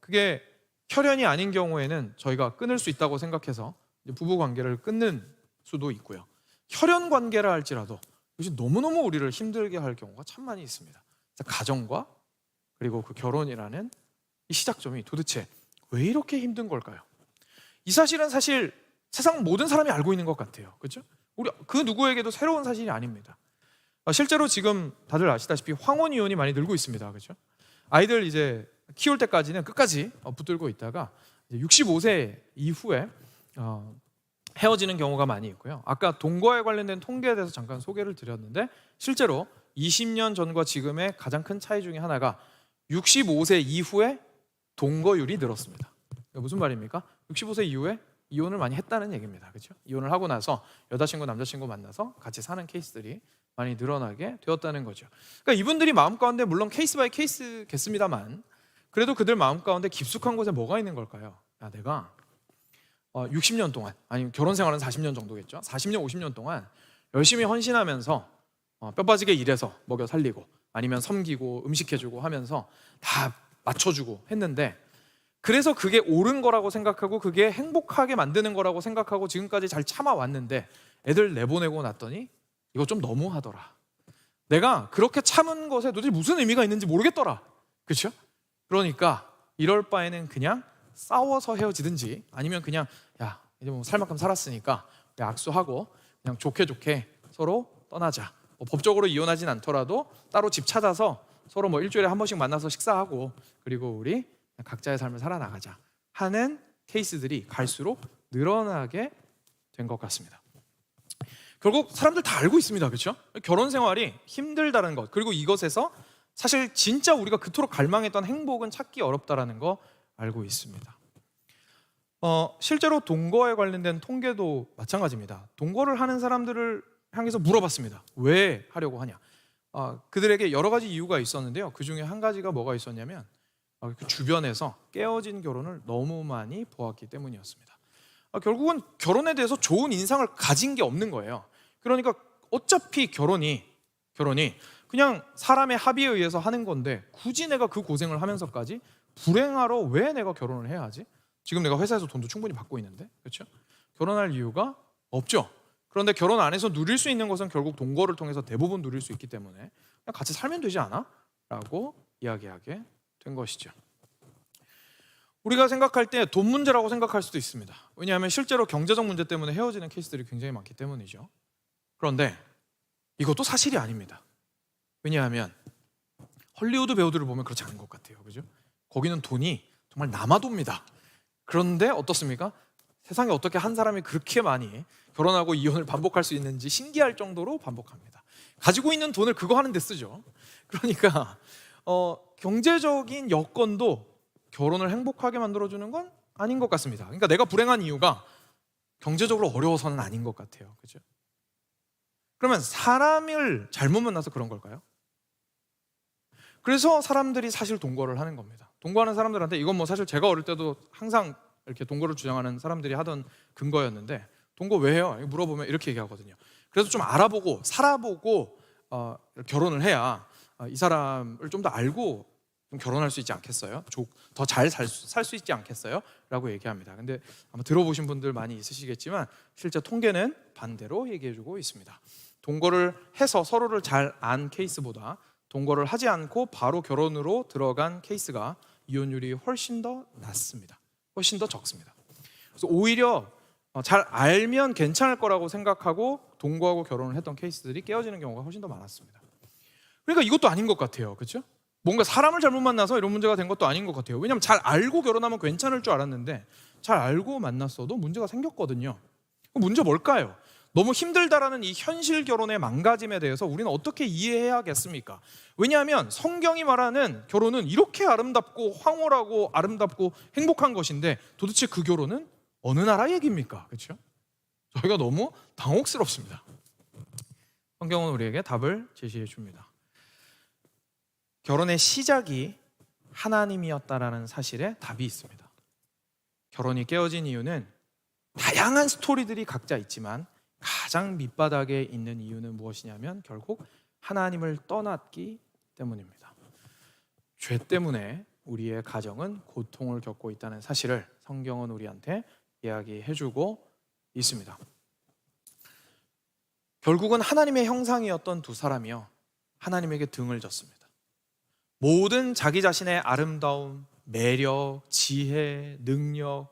그게 혈연이 아닌 경우에는 저희가 끊을 수 있다고 생각해서 부부 관계를 끊는 수도 있고요. 혈연 관계라 할지라도 이것이 너무너무 우리를 힘들게 할 경우가 참 많이 있습니다. 가정과 그리고 그 결혼이라는 이 시작점이 도대체 왜 이렇게 힘든 걸까요? 이 사실은 사실 세상 모든 사람이 알고 있는 것 같아요. 그렇죠? 우리 그 누구에게도 새로운 사실이 아닙니다. 실제로 지금 다들 아시다시피 황혼 이혼이 많이 늘고 있습니다. 그렇죠? 아이들 이제 키울 때까지는 끝까지 붙들고 있다가 65세 이후에 헤어지는 경우가 많이 있고요. 아까 동거에 관련된 통계에 대해서 잠깐 소개를 드렸는데 실제로 20년 전과 지금의 가장 큰 차이 중에 하나가 65세 이후에 동거율이 늘었습니다. 무슨 말입니까? 65세 이후에 이혼을 많이 했다는 얘기입니다. 그렇죠? 이혼을 하고 나서 여자친구, 남자친구 만나서 같이 사는 케이스들이 많이 늘어나게 되었다는 거죠. 그러니까 이분들이 마음 가운데 물론 케이스 바이 케이스겠습니다만 그래도 그들 마음 가운데 깊숙한 곳에 뭐가 있는 걸까요? 내가 60년 동안, 아니 결혼 생활은 40년 정도겠죠. 40년, 50년 동안 열심히 헌신하면서 뼈 빠지게 일해서 먹여 살리고 아니면 섬기고 음식해주고 하면서 다 맞춰주고 했는데, 그래서 그게 옳은 거라고 생각하고 그게 행복하게 만드는 거라고 생각하고 지금까지 잘 참아왔는데, 애들 내보내고 났더니 이거 좀 너무하더라. 내가 그렇게 참은 것에 도대체 무슨 의미가 있는지 모르겠더라. 그렇죠? 그러니까 이럴 바에는 그냥 싸워서 헤어지든지 아니면 그냥 야 이제 뭐 살 만큼 살았으니까 악수하고 그냥 좋게 좋게 서로 떠나자. 뭐 법적으로 이혼하진 않더라도 따로 집 찾아서 서로 뭐 일주일에 한 번씩 만나서 식사하고 그리고 우리 각자의 삶을 살아나가자 하는 케이스들이 갈수록 늘어나게 된 것 같습니다. 결국 사람들 다 알고 있습니다. 그렇죠? 결혼 생활이 힘들다는 것, 그리고 이것에서 사실 진짜 우리가 그토록 갈망했던 행복은 찾기 어렵다는 거 알고 있습니다. 실제로 동거에 관련된 통계도 마찬가지입니다. 동거를 하는 사람들을 향해서 물어봤습니다. 왜 하려고 하냐? 그들에게 여러 가지 이유가 있었는데요. 그 중에 한 가지가 뭐가 있었냐면 그 주변에서 깨어진 결혼을 너무 많이 보았기 때문이었습니다. 결국은 결혼에 대해서 좋은 인상을 가진 게 없는 거예요. 그러니까 어차피 결혼이 그냥 사람의 합의에 의해서 하는 건데 굳이 내가 그 고생을 하면서까지 불행하러 왜 내가 결혼을 해야 하지? 지금 내가 회사에서 돈도 충분히 받고 있는데, 그렇죠? 결혼할 이유가 없죠. 그런데 결혼 안에서 누릴 수 있는 것은 결국 동거를 통해서 대부분 누릴 수 있기 때문에 그냥 같이 살면 되지 않아? 라고 이야기하게 된 것이죠. 우리가 생각할 때 돈 문제라고 생각할 수도 있습니다. 왜냐하면 실제로 경제적 문제 때문에 헤어지는 케이스들이 굉장히 많기 때문이죠. 그런데 이것도 사실이 아닙니다. 왜냐하면 헐리우드 배우들을 보면 그렇지 않은 것 같아요. 그죠? 거기는 돈이 정말 남아도입니다. 그런데 어떻습니까? 세상에 어떻게 한 사람이 그렇게 많이 결혼하고 이혼을 반복할 수 있는지 신기할 정도로 반복합니다. 가지고 있는 돈을 그거 하는 데 쓰죠. 그러니까 경제적인 여건도 결혼을 행복하게 만들어주는 건 아닌 것 같습니다. 그러니까 내가 불행한 이유가 경제적으로 어려워서는 아닌 것 같아요. 그죠? 그러면 사람을 잘못 만나서 그런 걸까요? 그래서 사람들이 사실 동거를 하는 겁니다. 동거하는 사람들한테 이건 뭐 사실 제가 어릴 때도 항상 이렇게 동거를 주장하는 사람들이 하던 근거였는데, 동거 왜 해요? 물어보면 이렇게 얘기하거든요. 그래서 좀 알아보고 살아보고 결혼을 해야 이 사람을 좀 더 알고 결혼할 수 있지 않겠어요? 더 잘 살 수 있지 않겠어요? 라고 얘기합니다. 근데 아마 들어보신 분들 많이 있으시겠지만 실제 통계는 반대로 얘기해주고 있습니다. 동거를 해서 서로를 잘 안 케이스보다 동거를 하지 않고 바로 결혼으로 들어간 케이스가 이혼율이 훨씬 더 낮습니다. 훨씬 더 적습니다. 그래서 오히려 잘 알면 괜찮을 거라고 생각하고 동거하고 결혼을 했던 케이스들이 깨어지는 경우가 훨씬 더 많았습니다. 그러니까 이것도 아닌 것 같아요. 그렇죠? 뭔가 사람을 잘못 만나서 이런 문제가 된 것도 아닌 것 같아요. 왜냐하면 잘 알고 결혼하면 괜찮을 줄 알았는데 잘 알고 만났어도 문제가 생겼거든요. 문제 뭘까요? 너무 힘들다라는 이 현실 결혼의 망가짐에 대해서 우리는 어떻게 이해해야겠습니까? 왜냐하면 성경이 말하는 결혼은 이렇게 아름답고 황홀하고 아름답고 행복한 것인데 도대체 그 결혼은 어느 나라 얘기입니까? 그렇죠? 저희가 너무 당혹스럽습니다. 성경은 우리에게 답을 제시해 줍니다. 결혼의 시작이 하나님이었다라는 사실에 답이 있습니다. 결혼이 깨어진 이유는 다양한 스토리들이 각자 있지만 가장 밑바닥에 있는 이유는 무엇이냐면 결국 하나님을 떠났기 때문입니다. 죄 때문에 우리의 가정은 고통을 겪고 있다는 사실을 성경은 우리한테 이야기해주고 있습니다. 결국은 하나님의 형상이었던 두 사람이요 하나님에게 등을 졌습니다. 모든 자기 자신의 아름다움, 매력, 지혜, 능력,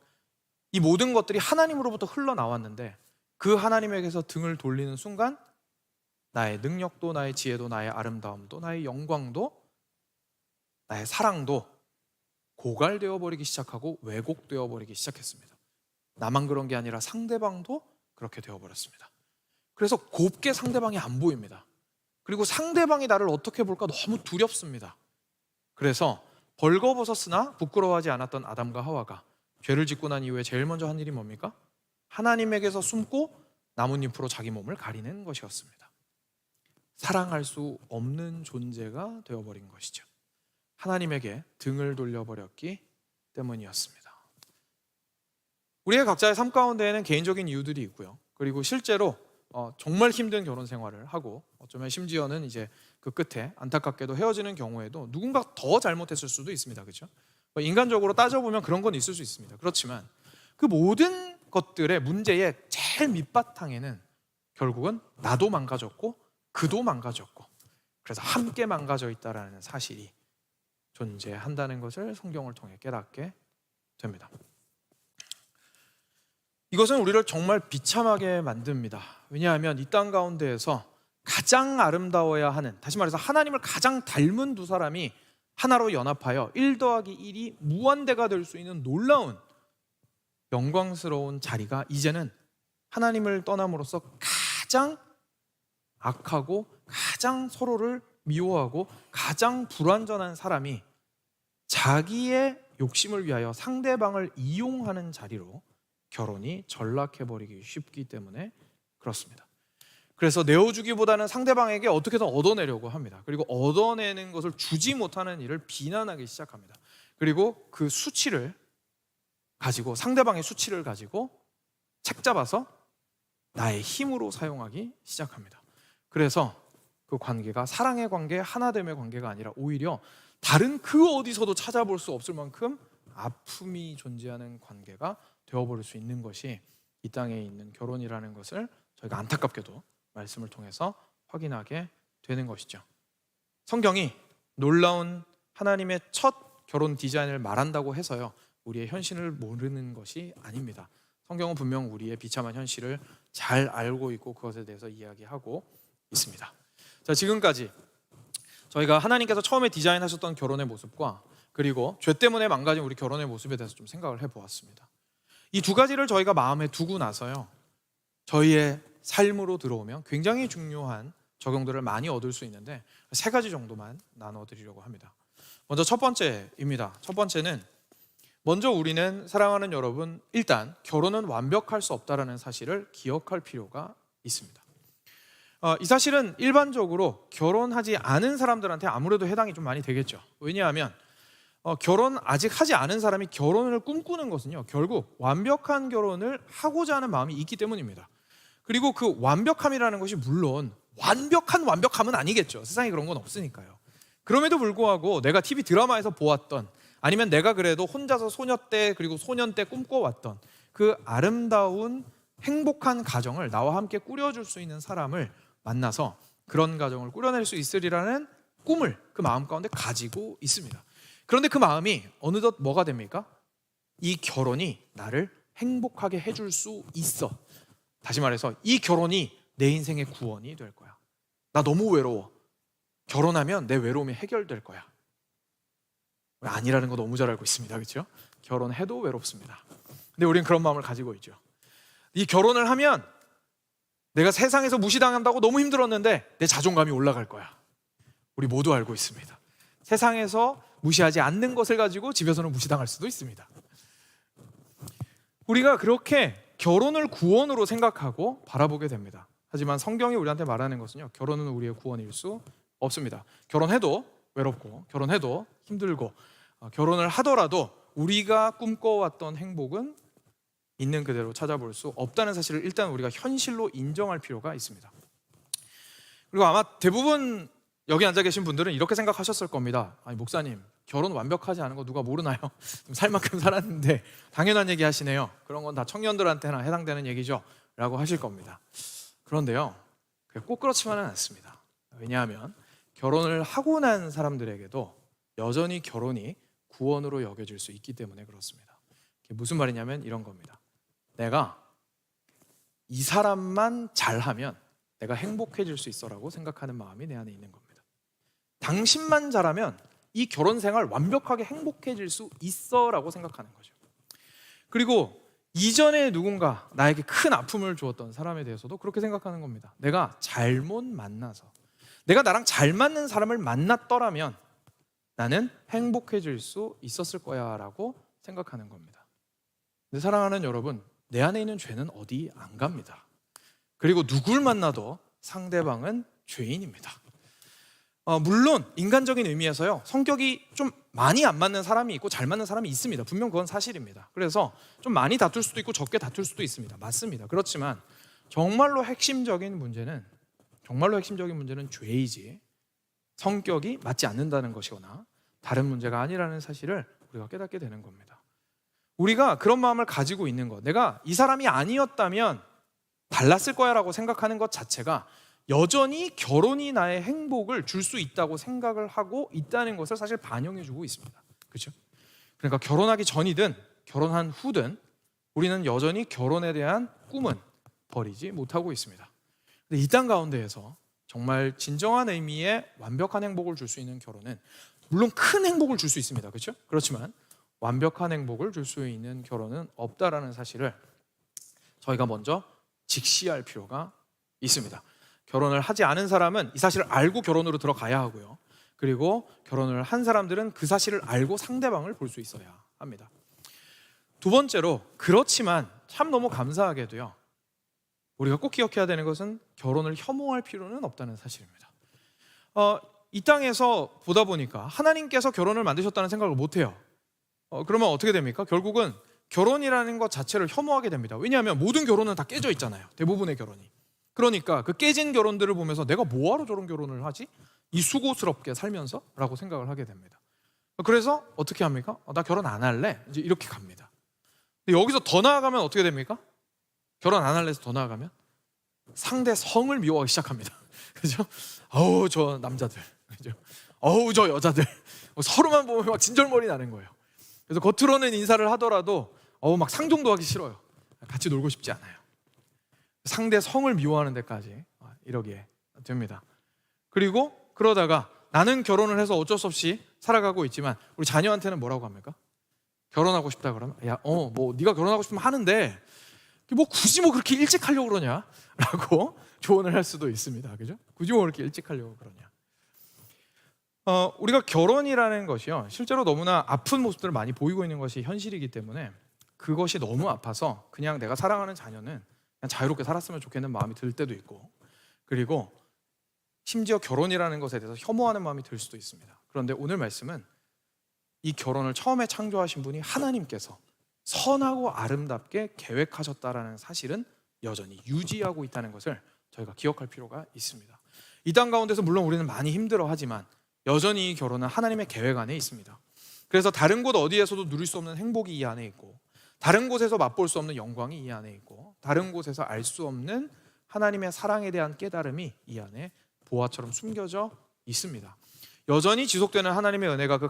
이 모든 것들이 하나님으로부터 흘러나왔는데 그 하나님에게서 등을 돌리는 순간 나의 능력도 나의 지혜도 나의 아름다움도 나의 영광도 나의 사랑도 고갈되어 버리기 시작하고 왜곡되어 버리기 시작했습니다. 나만 그런 게 아니라 상대방도 그렇게 되어버렸습니다. 그래서 곱게 상대방이 안 보입니다. 그리고 상대방이 나를 어떻게 볼까 너무 두렵습니다. 그래서 벌거벗었으나 부끄러워하지 않았던 아담과 하와가 죄를 짓고 난 이후에 제일 먼저 한 일이 뭡니까? 하나님에게서 숨고 나뭇잎으로 자기 몸을 가리는 것이었습니다. 사랑할 수 없는 존재가 되어버린 것이죠. 하나님에게 등을 돌려버렸기 때문이었습니다. 우리의 각자의 삶 가운데에는 개인적인 이유들이 있고요. 그리고 실제로 정말 힘든 결혼 생활을 하고 어쩌면 심지어는 이제 그 끝에 안타깝게도 헤어지는 경우에도 누군가 더 잘못했을 수도 있습니다. 그렇죠? 인간적으로 따져보면 그런 건 있을 수 있습니다. 그렇지만 그 모든 것들의 문제의 제일 밑바탕에는 결국은 나도 망가졌고 그도 망가졌고 그래서 함께 망가져 있다라는 사실이 존재한다는 것을 성경을 통해 깨닫게 됩니다. 이것은 우리를 정말 비참하게 만듭니다. 왜냐하면 이 땅 가운데에서 가장 아름다워야 하는, 다시 말해서 하나님을 가장 닮은 두 사람이 하나로 연합하여 1 더하기 1이 무한대가 될 수 있는 놀라운 영광스러운 자리가 이제는 하나님을 떠남으로써 가장 악하고 가장 서로를 미워하고 가장 불완전한 사람이 자기의 욕심을 위하여 상대방을 이용하는 자리로 결혼이 전락해버리기 쉽기 때문에 그렇습니다. 그래서 내어주기보다는 상대방에게 어떻게든 얻어내려고 합니다. 그리고 얻어내는 것을 주지 못하는 일을 비난하기 시작합니다. 그리고 그 수치를 가지고, 상대방의 수치를 가지고 책 잡아서 나의 힘으로 사용하기 시작합니다. 그래서 그 관계가 사랑의 관계, 하나됨의 관계가 아니라 오히려 다른 그 어디서도 찾아볼 수 없을 만큼 아픔이 존재하는 관계가 되어버릴 수 있는 것이 이 땅에 있는 결혼이라는 것을 저희가 안타깝게도 말씀을 통해서 확인하게 되는 것이죠. 성경이 놀라운 하나님의 첫 결혼 디자인을 말한다고 해서요, 우리의 현실을 모르는 것이 아닙니다. 성경은 분명 우리의 비참한 현실을 잘 알고 있고 그것에 대해서 이야기하고 있습니다. 자, 지금까지 저희가 하나님께서 처음에 디자인하셨던 결혼의 모습과 그리고 죄 때문에 망가진 우리 결혼의 모습에 대해서 좀 생각을 해보았습니다. 이 두 가지를 저희가 마음에 두고 나서요, 저희의 삶으로 들어오면 굉장히 중요한 적용들을 많이 얻을 수 있는데 3가지 정도만 나눠드리려고 합니다. 먼저 첫 번째입니다. 첫 번째는 먼저 우리는, 사랑하는 여러분, 일단 결혼은 완벽할 수 없다는 사실을 기억할 필요가 있습니다. 이 사실은 일반적으로 결혼하지 않은 사람들한테 아무래도 해당이 좀 많이 되겠죠. 왜냐하면 결혼 아직 하지 않은 사람이 결혼을 꿈꾸는 것은요, 결국 완벽한 결혼을 하고자 하는 마음이 있기 때문입니다. 그리고 그 완벽함이라는 것이 물론 완벽함은 아니겠죠. 세상에 그런 건 없으니까요. 그럼에도 불구하고 내가 TV 드라마에서 보았던, 아니면 내가 그래도 혼자서 소녀 때 그리고 소년 때 꿈꿔왔던 그 아름다운 행복한 가정을 나와 함께 꾸려줄 수 있는 사람을 만나서 그런 가정을 꾸려낼 수 있으리라는 꿈을 그 마음 가운데 가지고 있습니다. 그런데 그 마음이 어느덧 뭐가 됩니까? 이 결혼이 나를 행복하게 해줄 수 있어. 다시 말해서 이 결혼이 내 인생의 구원이 될 거야. 나 너무 외로워. 결혼하면 내 외로움이 해결될 거야. 아니라는 거 너무 잘 알고 있습니다. 그렇죠? 결혼해도 외롭습니다. 근데 우리는 그런 마음을 가지고 있죠. 이 결혼을 하면 내가 세상에서 무시당한다고 너무 힘들었는데 내 자존감이 올라갈 거야. 우리 모두 알고 있습니다. 세상에서 무시하지 않는 것을 가지고 집에서는 무시당할 수도 있습니다. 우리가 그렇게 결혼을 구원으로 생각하고 바라보게 됩니다. 하지만 성경이 우리한테 말하는 것은요, 결혼은 우리의 구원일 수 없습니다. 결혼해도 외롭고 결혼해도 힘들고 결혼을 하더라도 우리가 꿈꿔왔던 행복은 있는 그대로 찾아볼 수 없다는 사실을 일단 우리가 현실로 인정할 필요가 있습니다. 그리고 아마 대부분 여기 앉아 계신 분들은 이렇게 생각하셨을 겁니다. 아니, 목사님, 결혼 완벽하지 않은 거 누가 모르나요? 살 만큼 살았는데 당연한 얘기 하시네요. 그런 건 다 청년들한테나 해당되는 얘기죠 라고 하실 겁니다. 그런데요, 꼭 그렇지만은 않습니다. 왜냐하면 결혼을 하고 난 사람들에게도 여전히 결혼이 구원으로 여겨질 수 있기 때문에 그렇습니다. 그게 무슨 말이냐면 이런 겁니다. 내가 이 사람만 잘하면 내가 행복해질 수 있어라고 생각하는 마음이 내 안에 있는 겁니다. 당신만 잘하면 이 결혼 생활 완벽하게 행복해질 수 있어라고 생각하는 거죠. 그리고 이전에 누군가 나에게 큰 아픔을 주었던 사람에 대해서도 그렇게 생각하는 겁니다. 내가 잘못 만나서, 내가 나랑 잘 맞는 사람을 만났더라면 나는 행복해질 수 있었을 거야 라고 생각하는 겁니다. 근데 사랑하는 여러분, 내 안에 있는 죄는 어디 안 갑니다. 그리고 누굴 만나도 상대방은 죄인입니다. 물론 인간적인 의미에서요, 성격이 좀 많이 안 맞는 사람이 있고 잘 맞는 사람이 있습니다. 분명 그건 사실입니다. 그래서 좀 많이 다툴 수도 있고 적게 다툴 수도 있습니다. 맞습니다. 그렇지만 정말로 핵심적인 문제는 죄이지 성격이 맞지 않는다는 것이거나 다른 문제가 아니라는 사실을 우리가 깨닫게 되는 겁니다. 우리가 그런 마음을 가지고 있는 것, 내가 이 사람이 아니었다면 달랐을 거야 라고 생각하는 것 자체가 여전히 결혼이 나의 행복을 줄 수 있다고 생각을 하고 있다는 것을 사실 반영해 주고 있습니다. 그렇죠? 그러니까 결혼하기 전이든 결혼한 후든 우리는 여전히 결혼에 대한 꿈은 버리지 못하고 있습니다. 근데 이 땅 가운데에서 정말 진정한 의미의 완벽한 행복을 줄 수 있는 결혼은 물론 큰 행복을 줄 수 있습니다. 그렇죠? 그렇지만 완벽한 행복을 줄 수 있는 결혼은 없다라는 사실을 저희가 먼저 직시할 필요가 있습니다. 결혼을 하지 않은 사람은 이 사실을 알고 결혼으로 들어가야 하고요. 그리고 결혼을 한 사람들은 그 사실을 알고 상대방을 볼 수 있어야 합니다. 두 번째로, 그렇지만 참 너무 감사하게도요, 우리가 꼭 기억해야 되는 것은 결혼을 혐오할 필요는 없다는 사실입니다. 이 땅에서 보다 보니까 하나님께서 결혼을 만드셨다는 생각을 못해요. 그러면 어떻게 됩니까? 결국은 결혼이라는 것 자체를 혐오하게 됩니다. 왜냐하면 모든 결혼은 다 깨져 있잖아요. 대부분의 결혼이. 그러니까 그 깨진 결혼들을 보면서 내가 뭐하러 저런 결혼을 하지? 이 수고스럽게 살면서? 라고 생각을 하게 됩니다. 그래서 어떻게 합니까? 나 결혼 안 할래? 이제 이렇게 갑니다. 근데 여기서 더 나아가면 어떻게 됩니까? 결혼 안 할래서 더 나아가면 상대 성을 미워하기 시작합니다. 그죠? 어우 저 남자들, 그죠? 어우 저 여자들, 서로만 보면 막 진절머리 나는 거예요. 그래서 겉으로는 인사를 하더라도 막 상종도 하기 싫어요. 같이 놀고 싶지 않아요. 상대 성을 미워하는 데까지 이러게 됩니다. 그리고 그러다가 나는 결혼을 해서 어쩔 수 없이 살아가고 있지만 우리 자녀한테는 뭐라고 합니까? 결혼하고 싶다 그러면 뭐 네가 결혼하고 싶으면 하는데 뭐 굳이 뭐 그렇게 일찍 하려고 그러냐? 라고 조언을 할 수도 있습니다. 그죠? 굳이 뭐 그렇게 일찍 하려고 그러냐? 우리가 결혼이라는 것이요, 실제로 너무나 아픈 모습들을 많이 보이고 있는 것이 현실이기 때문에 그것이 너무 아파서 그냥 내가 사랑하는 자녀는 그냥 자유롭게 살았으면 좋겠는 마음이 들 때도 있고, 그리고 심지어 결혼이라는 것에 대해서 혐오하는 마음이 들 수도 있습니다. 그런데 오늘 말씀은 이 결혼을 처음에 창조하신 분이 하나님께서 선하고 아름답게 계획하셨다라는 사실은 여전히 유지하고 있다는 것을 저희가 기억할 필요가 있습니다. 이 땅 가운데서 물론 우리는 많이 힘들어하지만 여전히 이 결혼은 하나님의 계획 안에 있습니다. 그래서 다른 곳 어디에서도 누릴 수 없는 행복이 이 안에 있고, 다른 곳에서 맛볼 수 없는 영광이 이 안에 있고, 다른 곳에서 알 수 없는 하나님의 사랑에 대한 깨달음이 이 안에 보화처럼 숨겨져 있습니다. 여전히 지속되는 하나님의 은혜가 그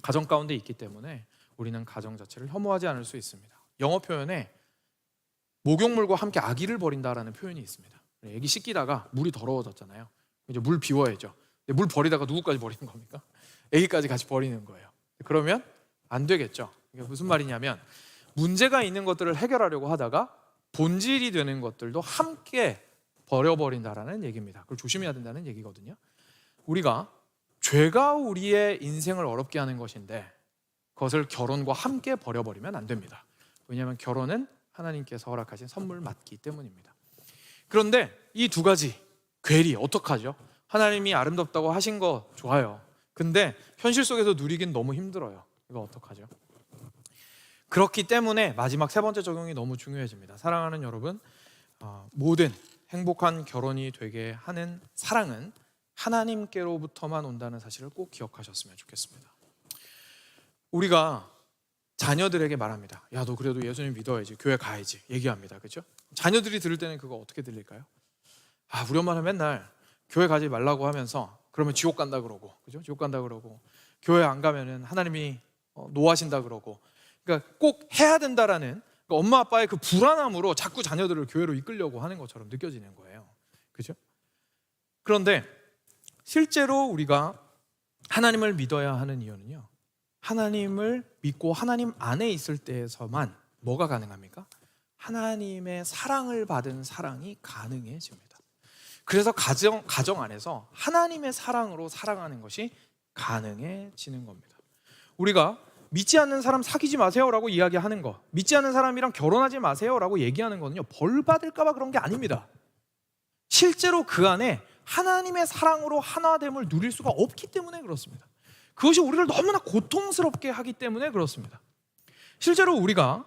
가정 가운데 있기 때문에 우리는 가정 자체를 혐오하지 않을 수 있습니다. 영어 표현에 목욕물과 함께 아기를 버린다라는 표현이 있습니다. 애기 씻기다가 물이 더러워졌잖아요. 이제 물 비워야죠. 근데 물 버리다가 누구까지 버리는 겁니까? 애기까지 같이 버리는 거예요. 그러면 안 되겠죠. 이게 무슨 말이냐면 문제가 있는 것들을 해결하려고 하다가 본질이 되는 것들도 함께 버려버린다라는 얘기입니다. 그걸 조심해야 된다는 얘기거든요. 우리가 죄가 우리의 인생을 어렵게 하는 것인데 그것을 결혼과 함께 버려버리면 안 됩니다. 왜냐하면 결혼은 하나님께서 허락하신 선물 맞기 때문입니다. 그런데 이 두 가지 괴리 어떡하죠? 하나님이 아름답다고 하신 거 좋아요. 근데 현실 속에서 누리긴 너무 힘들어요. 이거 어떡하죠? 그렇기 때문에 마지막 세 번째 적용이 너무 중요해집니다. 사랑하는 여러분, 모든 행복한 결혼이 되게 하는 사랑은 하나님께로부터만 온다는 사실을 꼭 기억하셨으면 좋겠습니다. 우리가 자녀들에게 말합니다. 야, 너 그래도 예수님 믿어야지, 교회 가야지 얘기합니다. 그렇죠? 자녀들이 들을 때는 그거 어떻게 들릴까요? 우리 엄마는 맨날 교회 가지 말라고 하면서 그러면 지옥 간다 그러고, 그죠? 지옥 간다 그러고, 교회 안 가면은 하나님이 노하신다 그러고, 그러니까 꼭 해야 된다라는 엄마 아빠의 그 불안함으로 자꾸 자녀들을 교회로 이끌려고 하는 것처럼 느껴지는 거예요. 그죠? 그런데 실제로 우리가 하나님을 믿어야 하는 이유는요, 하나님을 믿고 하나님 안에 있을 때에서만 뭐가 가능합니까? 하나님의 사랑을 받은 사랑이 가능해집니다. 그래서 가정 안에서 하나님의 사랑으로 사랑하는 것이 가능해지는 겁니다. 우리가 믿지 않는 사람 사귀지 마세요라고 이야기하는 거, 믿지 않는 사람이랑 결혼하지 마세요라고 얘기하는 거는요, 벌 받을까 봐 그런 게 아닙니다. 실제로 그 안에 하나님의 사랑으로 하나됨을 누릴 수가 없기 때문에 그렇습니다. 그것이 우리를 너무나 고통스럽게 하기 때문에 그렇습니다. 실제로 우리가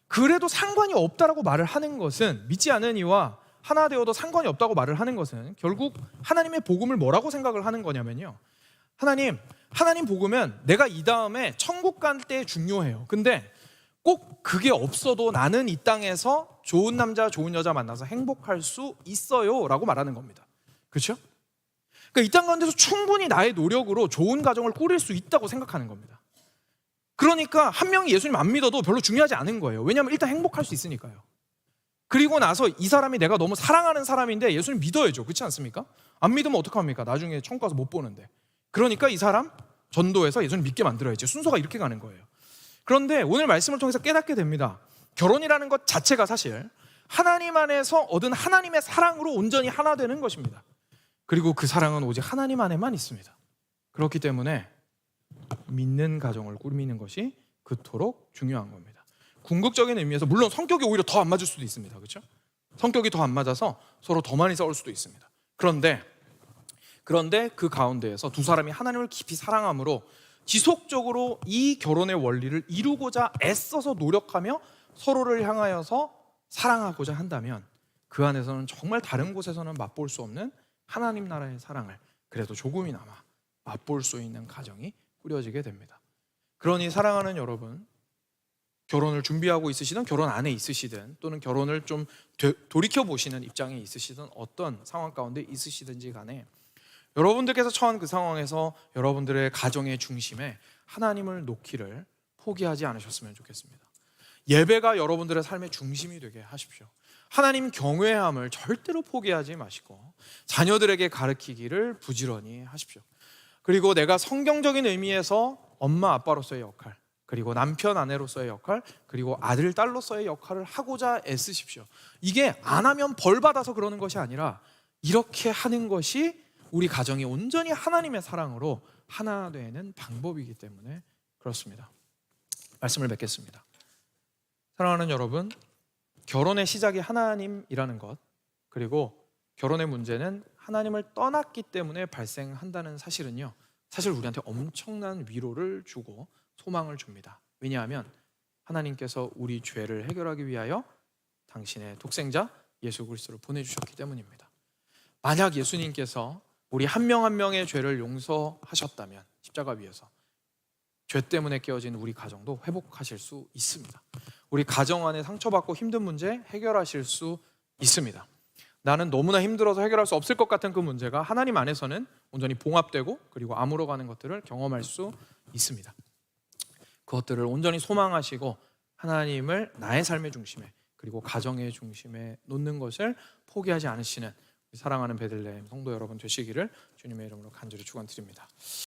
그래도 상관이 없다라고 말을 하는 것은, 믿지 않은 이와 하나 되어도 상관이 없다고 말을 하는 것은 결국 하나님의 복음을 뭐라고 생각을 하는 거냐면요, 하나님 복음은 내가 이 다음에 천국 갈 때 중요해요. 근데 꼭 그게 없어도 나는 이 땅에서 좋은 남자 좋은 여자 만나서 행복할 수 있어요 라고 말하는 겁니다. 그렇죠? 그러니까 이 땅 가운데서 충분히 나의 노력으로 좋은 가정을 꾸릴 수 있다고 생각하는 겁니다. 그러니까 한 명이 예수님 안 믿어도 별로 중요하지 않은 거예요. 왜냐하면 일단 행복할 수 있으니까요. 그리고 나서 이 사람이 내가 너무 사랑하는 사람인데 예수님 믿어야죠. 그렇지 않습니까? 안 믿으면 어떡합니까? 나중에 천국 가서 못 보는데. 그러니까 이 사람 전도해서 예수님 믿게 만들어야지. 순서가 이렇게 가는 거예요. 그런데 오늘 말씀을 통해서 깨닫게 됩니다. 결혼이라는 것 자체가 사실 하나님 안에서 얻은 하나님의 사랑으로 온전히 하나 되는 것입니다. 그리고 그 사랑은 오직 하나님 안에만 있습니다. 그렇기 때문에 믿는 가정을 꾸미는 것이 그토록 중요한 겁니다. 궁극적인 의미에서 물론 성격이 오히려 더 안 맞을 수도 있습니다. 그렇죠? 성격이 더 안 맞아서 서로 더 많이 싸울 수도 있습니다. 그런데 그 가운데에서 두 사람이 하나님을 깊이 사랑함으로 지속적으로 이 결혼의 원리를 이루고자 애써서 노력하며 서로를 향하여서 사랑하고자 한다면 그 안에서는 정말 다른 곳에서는 맛볼 수 없는 하나님 나라의 사랑을 그래도 조금이나마 맛볼 수 있는 가정이 꾸려지게 됩니다. 그러니 사랑하는 여러분, 결혼을 준비하고 있으시든 결혼 안에 있으시든 또는 결혼을 좀 돌이켜보시는 입장에 있으시든 어떤 상황 가운데 있으시든지 간에 여러분들께서 처한 그 상황에서 여러분들의 가정의 중심에 하나님을 놓기를 포기하지 않으셨으면 좋겠습니다. 예배가 여러분들의 삶의 중심이 되게 하십시오. 하나님 경외함을 절대로 포기하지 마시고 자녀들에게 가르치기를 부지런히 하십시오. 그리고 내가 성경적인 의미에서 엄마 아빠로서의 역할, 그리고 남편 아내로서의 역할, 그리고 아들 딸로서의 역할을 하고자 애쓰십시오. 이게 안 하면 벌 받아서 그러는 것이 아니라 이렇게 하는 것이 우리 가정이 온전히 하나님의 사랑으로 하나 되는 방법이기 때문에 그렇습니다. 말씀을 맺겠습니다. 사랑하는 여러분, 결혼의 시작이 하나님이라는 것, 그리고 결혼의 문제는 하나님을 떠났기 때문에 발생한다는 사실은요, 사실 우리한테 엄청난 위로를 주고 소망을 줍니다. 왜냐하면 하나님께서 우리 죄를 해결하기 위하여 당신의 독생자 예수 그리스도를 보내주셨기 때문입니다. 만약 예수님께서 우리 한 명 한 명의 죄를 용서하셨다면 십자가 위에서 죄 때문에 깨어진 우리 가정도 회복하실 수 있습니다. 우리 가정 안에 상처받고 힘든 문제 해결하실 수 있습니다. 나는 너무나 힘들어서 해결할 수 없을 것 같은 그 문제가 하나님 안에서는 온전히 봉합되고 그리고 아물어가는 것들을 경험할 수 있습니다. 그것들을 온전히 소망하시고 하나님을 나의 삶의 중심에 그리고 가정의 중심에 놓는 것을 포기하지 않으시는 사랑하는 베들레헴 성도 여러분 되시기를 주님의 이름으로 간절히 축원드립니다.